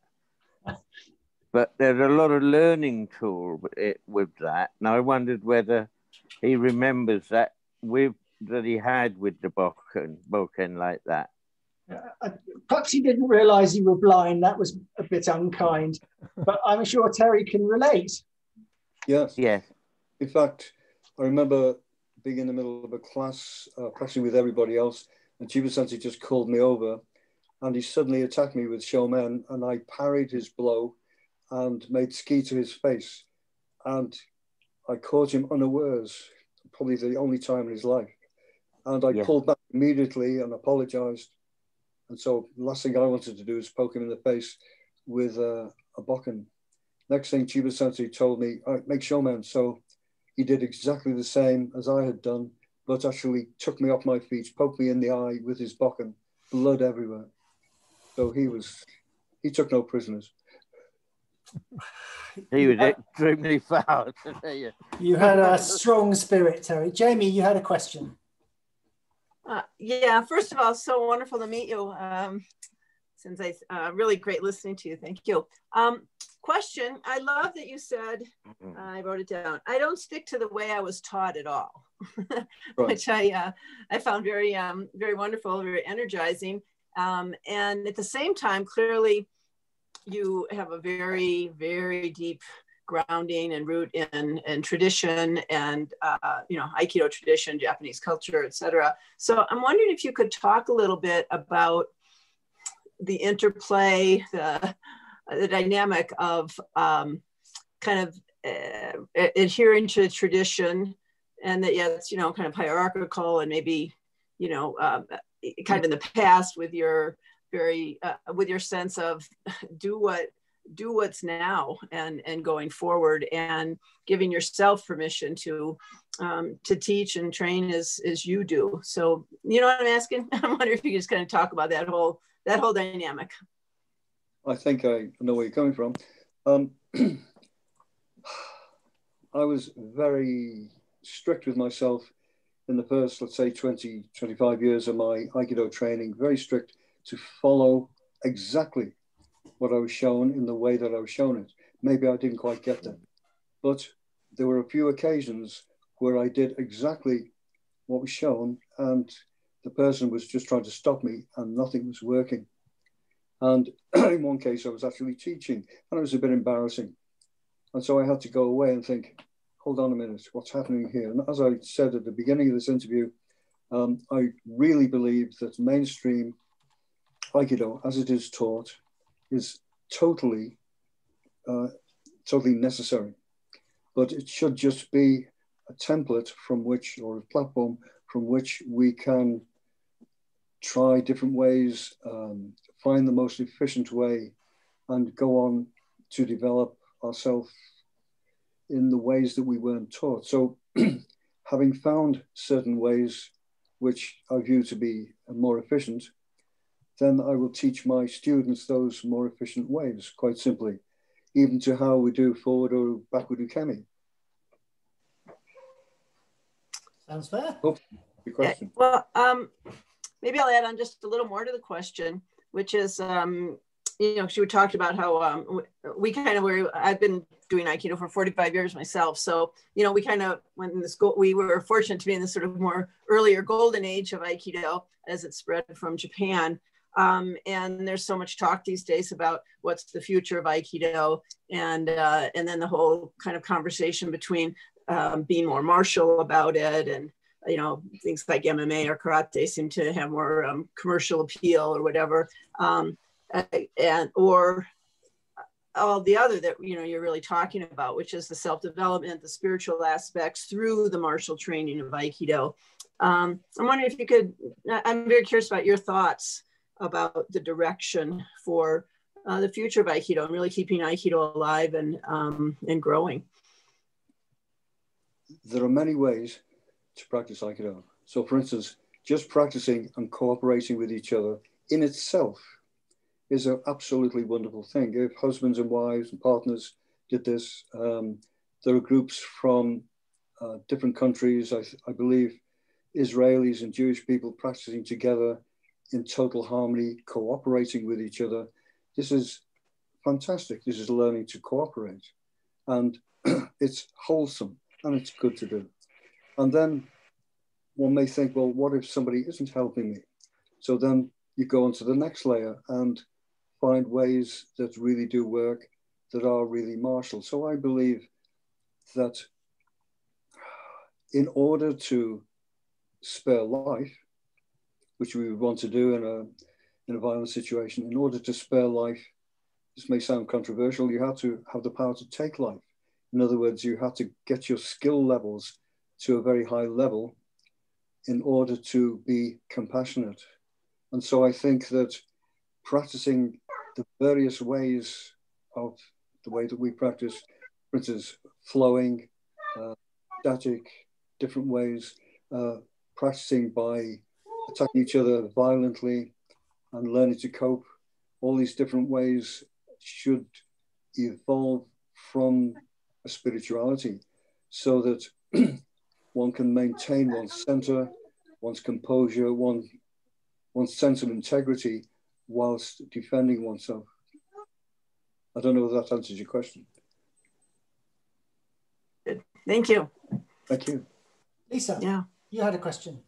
But there's a lot of learning tool with that. And I wondered whether he remembers that that he had with the bokken like that. Perhaps he didn't realise you were blind. That was a bit unkind. But I'm sure Terry can relate. Yes. Yes. In fact, I remember being in the middle of a class, practicing with everybody else, and Chiba Sensei just called me over, and he suddenly attacked me with shomen, and I parried his blow and made ski to his face. And I caught him unawares, probably the only time in his life. And I pulled back immediately and apologized. And so the last thing I wanted to do is poke him in the face with a bokken. Next thing, Chiba Sensei told me, all right, make shomen. So he did exactly the same as I had done, but actually took me off my feet, poked me in the eye with his bokken, blood everywhere. So he took no prisoners. He was extremely fast. You had a strong spirit, Terry. Jamie, you had a question. Yeah, first of all, so wonderful to meet you. Since really great listening to you. Thank you. Question, I love that you said, I wrote it down, I don't stick to the way I was taught at all, which I found very, very wonderful, very energizing. And at the same time, clearly, you have a very, very deep grounding and root in tradition and, Aikido tradition, Japanese culture, etc. So I'm wondering if you could talk a little bit about the interplay, the dynamic of adhering to tradition, and that it's kind of hierarchical and maybe kind of in the past with your very with your sense of do what's now and going forward, and giving yourself permission to teach and train as you do. So you know what I'm asking? I'm wondering if you could just kind of talk about that whole dynamic. I think I know where you're coming from. I was very strict with myself in the first, let's say, 20, 25 years of my Aikido training, very strict to follow exactly what I was shown in the way that I was shown it. Maybe I didn't quite get that, but there were a few occasions where I did exactly what was shown, and the person was just trying to stop me and nothing was working. And in one case, I was actually teaching and it was a bit embarrassing. And so I had to go away and think, hold on a minute, what's happening here? And as I said at the beginning of this interview, I really believe that mainstream Aikido, as it is taught, is totally necessary. But it should just be a template from which, or a platform from which we can try different ways, find the most efficient way, and go on to develop ourselves in the ways that we weren't taught. So having found certain ways which I view to be more efficient, then I will teach my students those more efficient ways, quite simply, even to how we do forward or backward ukemi. Sounds fair. Hope your question. Yeah, well, maybe I'll add on just a little more to the question, which is, you know, she talked about how we kind of were, I've been doing Aikido for 45 years myself. So, you know, we kind of went in this, we were fortunate to be in this sort of more earlier golden age of Aikido as it spread from Japan. And there's so much talk these days about what's the future of Aikido, and then the whole kind of conversation between being more martial about it, and you know, things like MMA or karate seem to have more commercial appeal or whatever, and or all the other that, you know, you're really talking about, which is the self-development, the spiritual aspects through the martial training of Aikido. I'm wondering if you could, I'm very curious about your thoughts about the direction for the future of Aikido and really keeping Aikido alive and growing. There are many ways to practice Aikido. So for instance, just practicing and cooperating with each other in itself is an absolutely wonderful thing. If husbands and wives and partners did this, there are groups from different countries, I believe Israelis and Jewish people practicing together in total harmony, cooperating with each other. This is fantastic. This is learning to cooperate. And it's wholesome and it's good to do. And then one may think, well, what if somebody isn't helping me? So then you go on to the next layer and find ways that really do work, that are really martial. So I believe that in order to spare life, which we would want to do in a violent situation, in order to spare life, this may sound controversial, you have to have the power to take life. In other words, you have to get your skill levels to a very high level in order to be compassionate. And so I think that practicing the various ways of the way that we practice, for instance, flowing, static, different ways, practicing by attacking each other violently and learning to cope, all these different ways should evolve from a spirituality so that one can maintain one's center, one's composure, one's sense of integrity whilst defending oneself. I don't know if that answers your question. Good. Thank you. Thank you. Lisa, yeah, you had a question.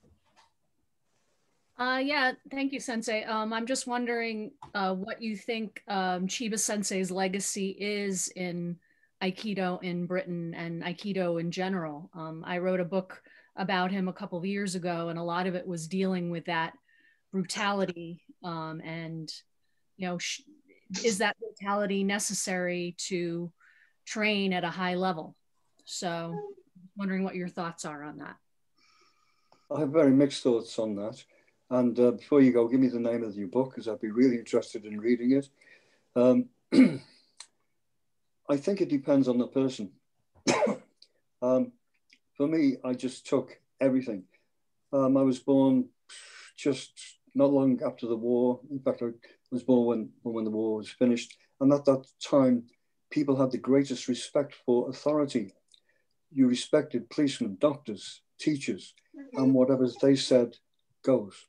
Yeah, thank you, Sensei. I'm just wondering what you think Chiba Sensei's legacy is in Aikido in Britain and Aikido in general. I wrote a book about him a couple of years ago, and a lot of it was dealing with that brutality and, you know, is that brutality necessary to train at a high level? So wondering what your thoughts are on that. I have very mixed thoughts on that. And before you go, give me the name of your book, because I'd be really interested in reading it. I think it depends on the person. For me, I just took everything. I was born just not long after the war. In fact, I was born when the war was finished. And at that time, people had the greatest respect for authority. You respected policemen, doctors, teachers, and whatever they said goes.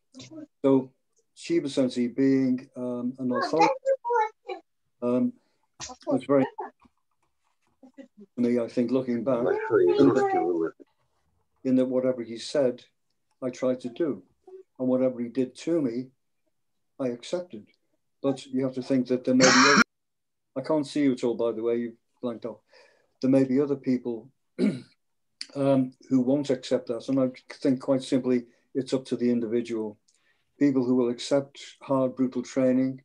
So Chiba Sensei being an authority was very, to me, I think, looking back, in that whatever he said, I tried to do. And whatever he did to me, I accepted. But you have to think that there may be other, I can't see you at all, by the way, you've blanked off. There may be other people who won't accept that. And I think quite simply, it's up to the individual. People who will accept hard, brutal training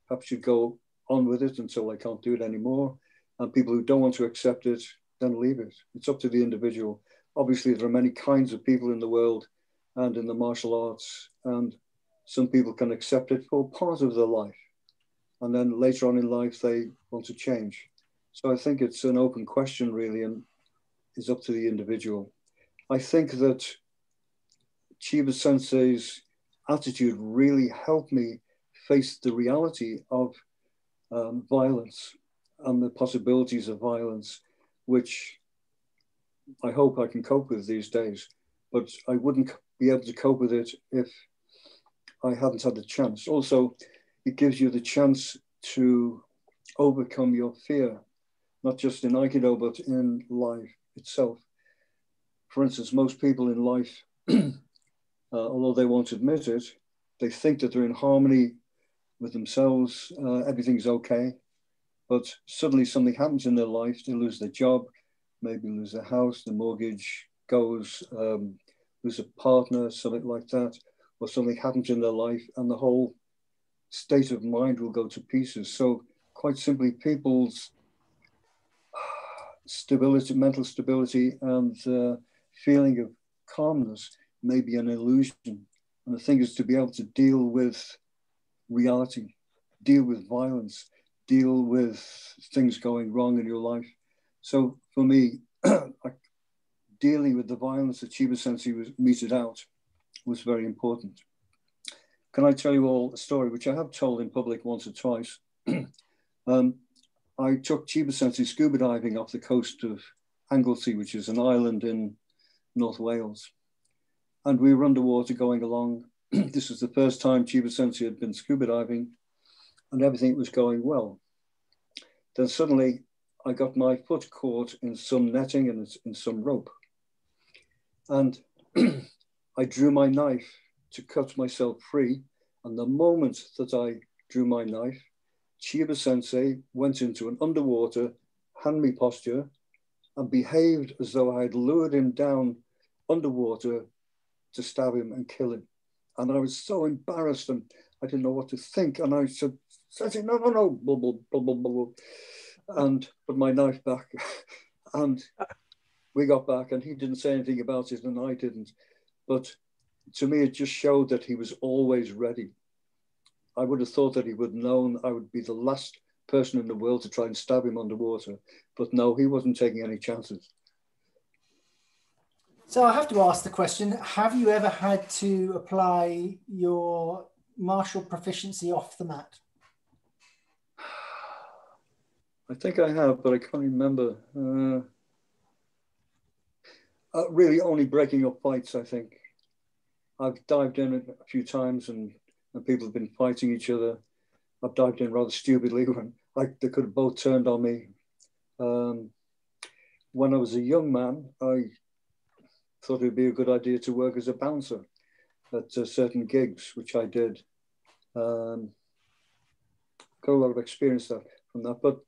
perhaps should go on with it until they can't do it anymore. And people who don't want to accept it, then leave it. It's up to the individual. Obviously, there are many kinds of people in the world and in the martial arts, and some people can accept it for part of their life. And then later on in life, they want to change. So I think it's an open question, really, and it's up to the individual. I think that Chiba Sensei's attitude really helped me face the reality of violence and the possibilities of violence, which I hope I can cope with these days. But I wouldn't be able to cope with it if I hadn't had the chance. Also, it gives you the chance to overcome your fear, not just in Aikido, but in life itself. For instance, most people in life, although they won't admit it, they think that they're in harmony with themselves, everything's okay. But suddenly something happens in their life, they lose their job, maybe lose their house, the mortgage goes, lose a partner, something like that, or something happens in their life and the whole state of mind will go to pieces. So quite simply, people's stability, mental stability and feeling of calmness may be an illusion. And the thing is to be able to deal with reality, deal with violence, deal with things going wrong in your life. So for me, dealing with the violence that Chiba Sensei was meted out was very important. Can I tell you all a story, which I have told in public once or twice? I took Chiba Sensei scuba diving off the coast of Anglesey, which is an island in North Wales. And we were underwater going along. This was the first time Chiba Sensei had been scuba diving and everything was going well. Then suddenly I got my foot caught in some netting and in some rope. And I drew my knife to cut myself free. And the moment that I drew my knife, Chiba Sensei went into an underwater hand-me posture and behaved as though I had lured him down underwater to stab him and kill him. And I was so embarrassed and I didn't know what to think. And I said, Sensei, no, blah, blah, blah, blah, blah, and put my knife back. And we got back and he didn't say anything about it and I didn't. But to me, it just showed that he was always ready. I would have thought that he would have known I would be the last person in the world to try and stab him underwater. But no, he wasn't taking any chances. So I have to ask the question, have you ever had to apply your martial proficiency off the mat? I think I have, but I can't remember. Really only breaking up fights, I think. I've dived in a few times and people have been fighting each other. I've dived in rather stupidly when they could have both turned on me. When I was a young man, I thought it would be a good idea to work as a bouncer at certain gigs, which I did. Got a lot of experience from that, but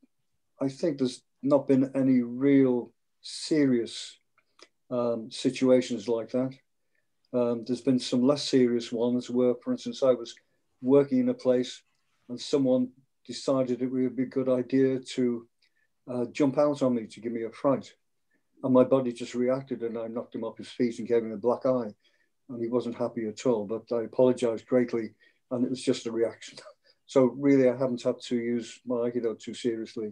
I think there's not been any real serious situations like that. There's been some less serious ones where, for instance, I was working in a place and someone decided it would be a good idea to jump out on me to give me a fright. And my body just reacted and I knocked him off his feet and gave him a black eye. and he wasn't happy at all, but I apologized greatly, and it was just a reaction. So really, I haven't had to use my Aikido too seriously.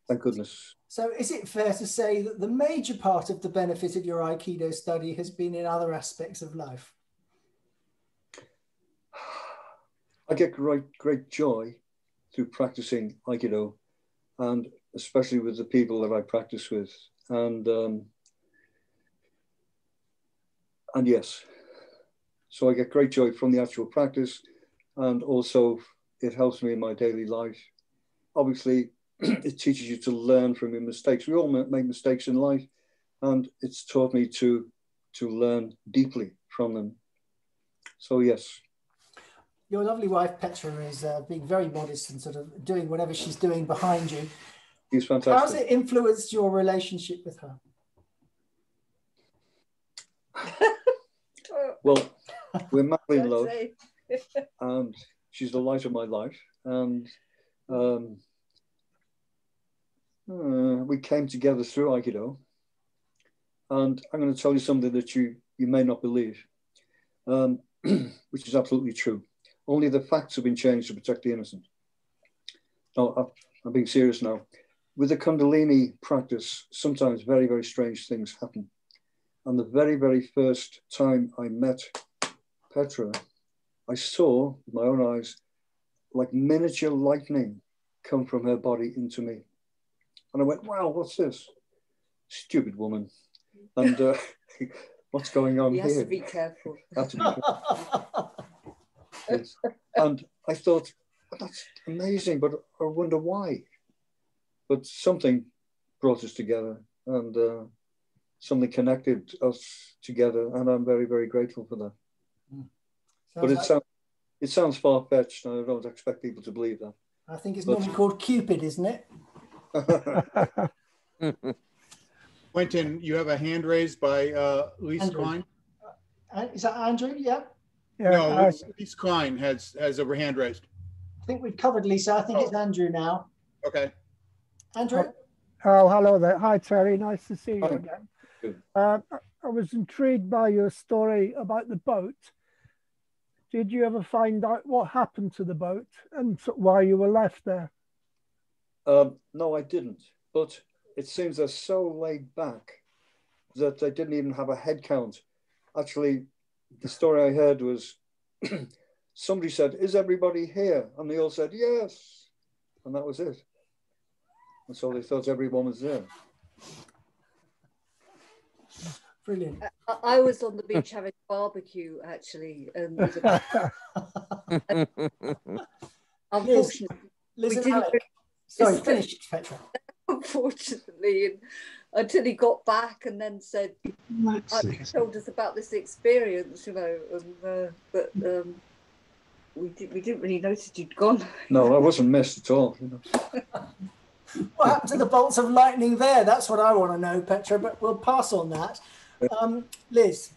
Thank goodness. So is it fair to say that the major part of the benefit of your Aikido study has been in other aspects of life? I get great joy through practicing Aikido, and especially with the people that I practice with. And yes, so I get great joy from the actual practice, and also it helps me in my daily life. Obviously, it teaches you to learn from your mistakes. We all make mistakes in life, and it's taught me to learn deeply from them. So yes. Your lovely wife, Petra, is being very modest and sort of doing whatever she's doing behind you. She's fantastic. How's it influenced your relationship with her? Well, we're madly in love, and she's the light of my life. And we came together through Aikido. And I'm going to tell you something that you may not believe, which is absolutely true. Only the facts have been changed to protect the innocent. No, I'm being serious now. With the Kundalini practice, sometimes very, very strange things happen. And the very, very first time I met Petra, I saw with my own eyes like miniature lightning come from her body into me. And I went, wow, what's this? Stupid woman. And what's going on here? You have to be careful. Have to be careful. Yes. And I thought, that's amazing, but I wonder why. But something brought us together, and something connected us together, and I'm very, very grateful for that. But it sounds far-fetched, and I don't expect people to believe that. I think it's normally called Cupid, isn't it? Quentin, you have a hand raised by Lise Klein. Is that Andrew? Yeah. No, Lise Klein has a hand raised. I think we've covered Lisa. I think it's Andrew now. Okay. Andrew? Oh, hello there. Hi, Terry. Nice to see you again. I was intrigued by your story about the boat. Did you ever find out what happened to the boat and why you were left there? No, I didn't. But it seems they're so laid back that they didn't even have a head count. Actually, the story I heard was somebody said, "Is everybody here?" And they all said, "Yes." And that was it. And so they thought everyone was there. Brilliant. I was on the beach having a barbecue, actually. And unfortunately, Liz and Alec. Sorry, finish, Petra. Unfortunately, until he got back and then said, told us about this experience, you know, and, but we didn't really notice you'd gone. No, I wasn't missed at all. You know. What happened to the bolts of lightning there? That's what I want to know, Petra, but we'll pass on that. Liz.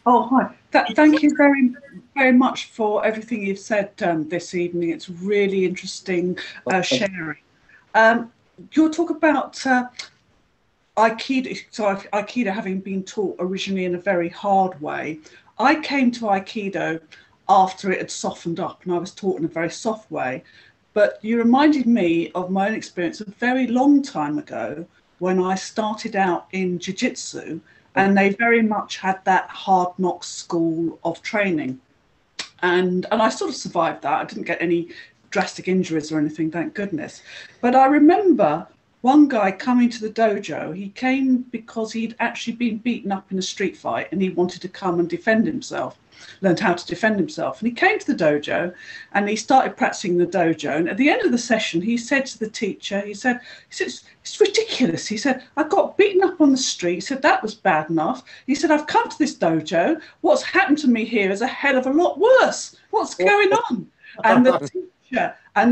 Oh, hi. Thank you very, very much for everything you've said this evening. It's really interesting sharing. You'll talk about Aikido, so Aikido having been taught originally in a very hard way. I came to Aikido after it had softened up, and I was taught in a very soft way. But you reminded me of my own experience a very long time ago when I started out in jiu-jitsu, and they very much had that hard knock school of training. And I sort of survived that. I didn't get any drastic injuries or anything, thank goodness. But I remember one guy coming to the dojo. He came because he'd actually been beaten up in a street fight and he wanted to come and defend himself, learned how to defend himself. And he came to the dojo and he started practicing the dojo. And at the end of the session, he said to the teacher, he said, it's ridiculous. He said, I got beaten up on the street. He said, that was bad enough. He said, I've come to this dojo. What's happened to me here is a hell of a lot worse. What's going on? And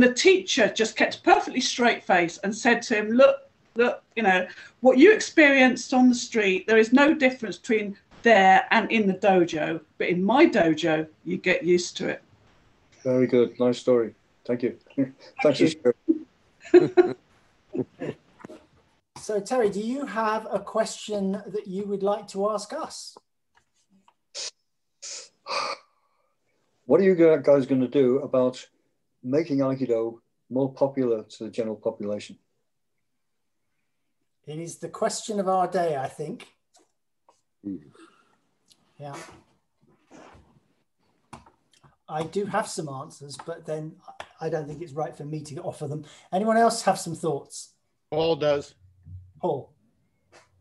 the teacher just kept a perfectly straight face and said to him, look, you know, what you experienced on the street, there is no difference between there and in the dojo, but in my dojo, you get used to it. Very good. Nice story. Thank you. Thank you. So, Terry, do you have a question that you would like to ask us? What are you guys going to do about making Aikido more popular to the general population? It is the question of our day, I think. Yeah. I do have some answers, but then I don't think it's right for me to offer them. Anyone else have some thoughts? Paul does. Paul.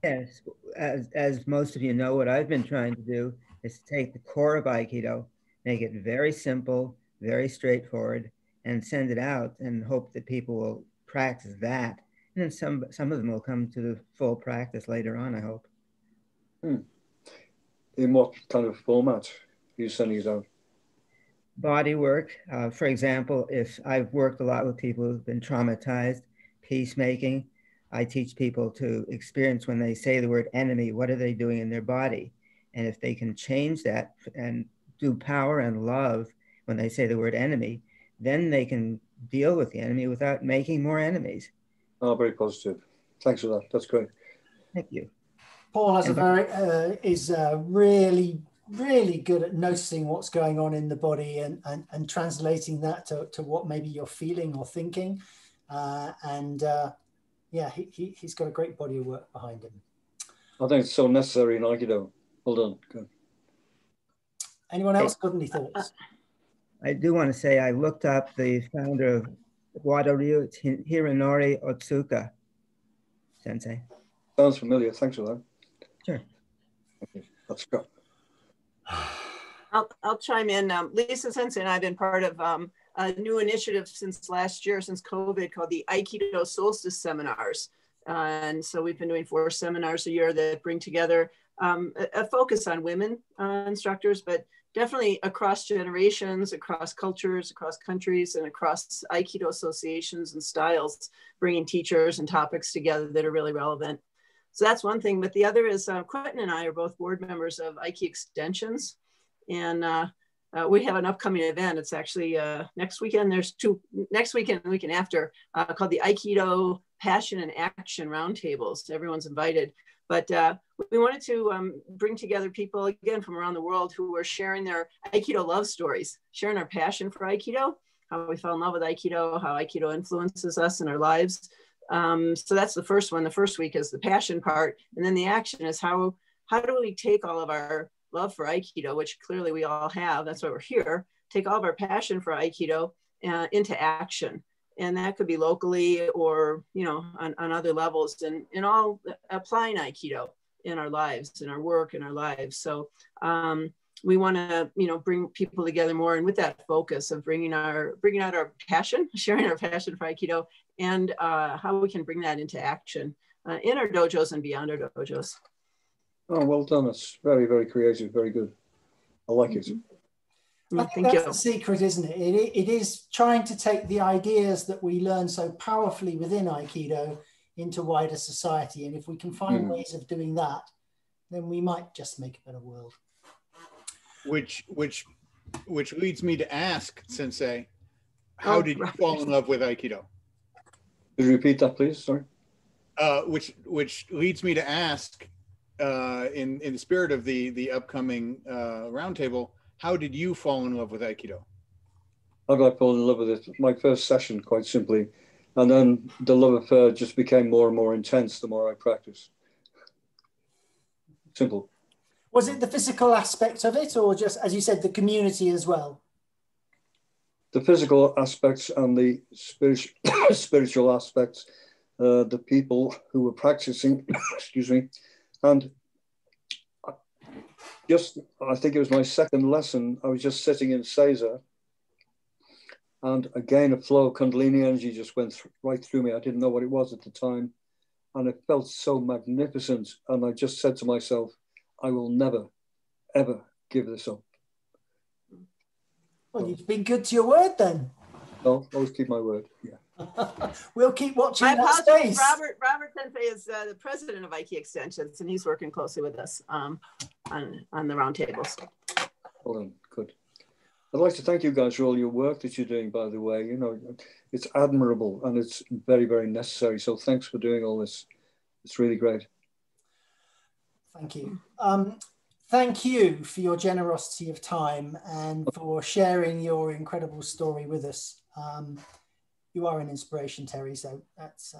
Yes, as most of you know, what I've been trying to do is take the core of Aikido, make it very simple, very straightforward, and send it out and hope that people will practice that. And then some of them will come to the full practice later on, I hope. In what kind of format are you sending it out? Body work. For example, if I've worked a lot with people who've been traumatized, peacemaking, I teach people to experience when they say the word enemy, what are they doing in their body? And if they can change that and do power and love when they say the word enemy, then they can deal with the enemy without making more enemies. Oh, very positive. Thanks for that. That's great. Thank you. Paul has is really good at noticing what's going on in the body and translating that to what maybe you're feeling or thinking. Yeah, he's got a great body of work behind him. I think it's so necessary in Aikido. Well done. Good. Anyone else got any thoughts? I do want to say I looked up the founder of Wado-ryu, Hironori Otsuka, Sensei. Sounds familiar. Thanks for that. Sure. Okay, let's go. I'll chime in. Lisa Sensei and I have been part of a new initiative since last year, since COVID, called the Aikido Solstice Seminars. And so we've been doing 4 seminars a year that bring together a focus on women instructors, but definitely across generations, across cultures, across countries, and across Aikido associations and styles, bringing teachers and topics together that are really relevant. So that's one thing. But the other is Quentin and I are both board members of Aiki Extensions. And we have an upcoming event. It's actually next weekend. There's 2 next weekend and the weekend after called the Aikido Passion and Action Roundtables. Everyone's invited. But we wanted to bring together people, again, from around the world who are sharing their Aikido love stories, sharing our passion for Aikido, how we fell in love with Aikido, how Aikido influences us in our lives. So that's the first one. The first week is the passion part. And then the action is how do we take all of our love for Aikido, which clearly we all have, that's why we're here, take all of our passion for Aikido into action. And that could be locally or, you know, on other levels, and all applying Aikido in our lives, in our work, in our lives. So we want to, you know, bring people together more, and with that focus of bringing out our passion, sharing our passion for Aikido, and how we can bring that into action in our dojos and beyond our dojos. Oh, well done. It's very, very creative. Very good. I like it. I think that's the secret, isn't it? It is trying to take the ideas that we learn so powerfully within Aikido into wider society. And if we can find ways of doing that, then we might just make a better world. Which leads me to ask, Sensei, how did you fall in love with Aikido? Could you repeat that, please? Sorry. Which leads me to ask, in the spirit of the upcoming roundtable, how did you fall in love with Aikido? How did I fall in love with it? My first session, quite simply. And then the love affair just became more and more intense the more I practiced. Simple. Was it the physical aspect of it, or just, as you said, the community as well? The physical aspects and the spiritual aspects, the people who were practicing, excuse me, and just, I think it was my second lesson, I was just sitting in Seiza, and again, a flow of Kundalini energy just went right through me. I didn't know what it was at the time, and it felt so magnificent. And I just said to myself, I will never, ever give this up. Well, you've been good to your word then. I'll always keep my word, yeah. We'll keep watching My that apologies. space. Robert Sensei is the president of Aiki Extensions, and he's working closely with us on the roundtables. Well done, good. I'd like to thank you guys for all your work that you're doing, by the way. You know, it's admirable and it's very, very necessary. So thanks for doing all this. It's really great. Thank you. thank you for your generosity of time and for sharing your incredible story with us. You are an inspiration, Terry, so that's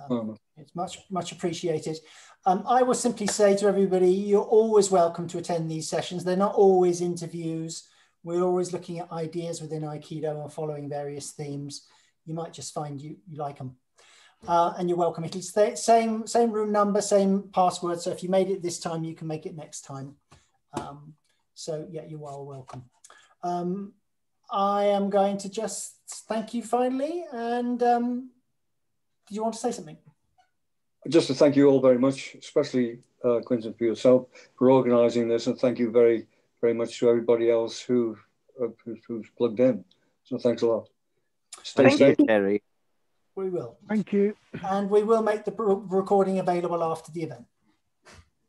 it's much appreciated. I will simply say to everybody, you're always welcome to attend these sessions. They're not always interviews. We're always looking at ideas within Aikido and following various themes. You might just find you like them. And you're welcome. It's the same room number, same password. So if you made it this time, you can make it next time. So yeah, you are welcome. I am going to just thank you finally. And do you want to say something? Just to thank you all very much, especially Quentin, for yourself, for organising this, and thank you very, very much to everybody else who's plugged in. So thanks a lot. Stay safe. You, Terry. We will. Thank you. And we will make the recording available after the event.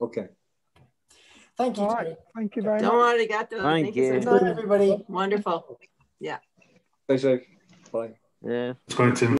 Okay. Thank you, All Terry. right. Thank you very Don't much. arigato. Thank you. Good night, everybody. Wonderful. Yeah. Stay safe. Bye. Yeah. Quentin.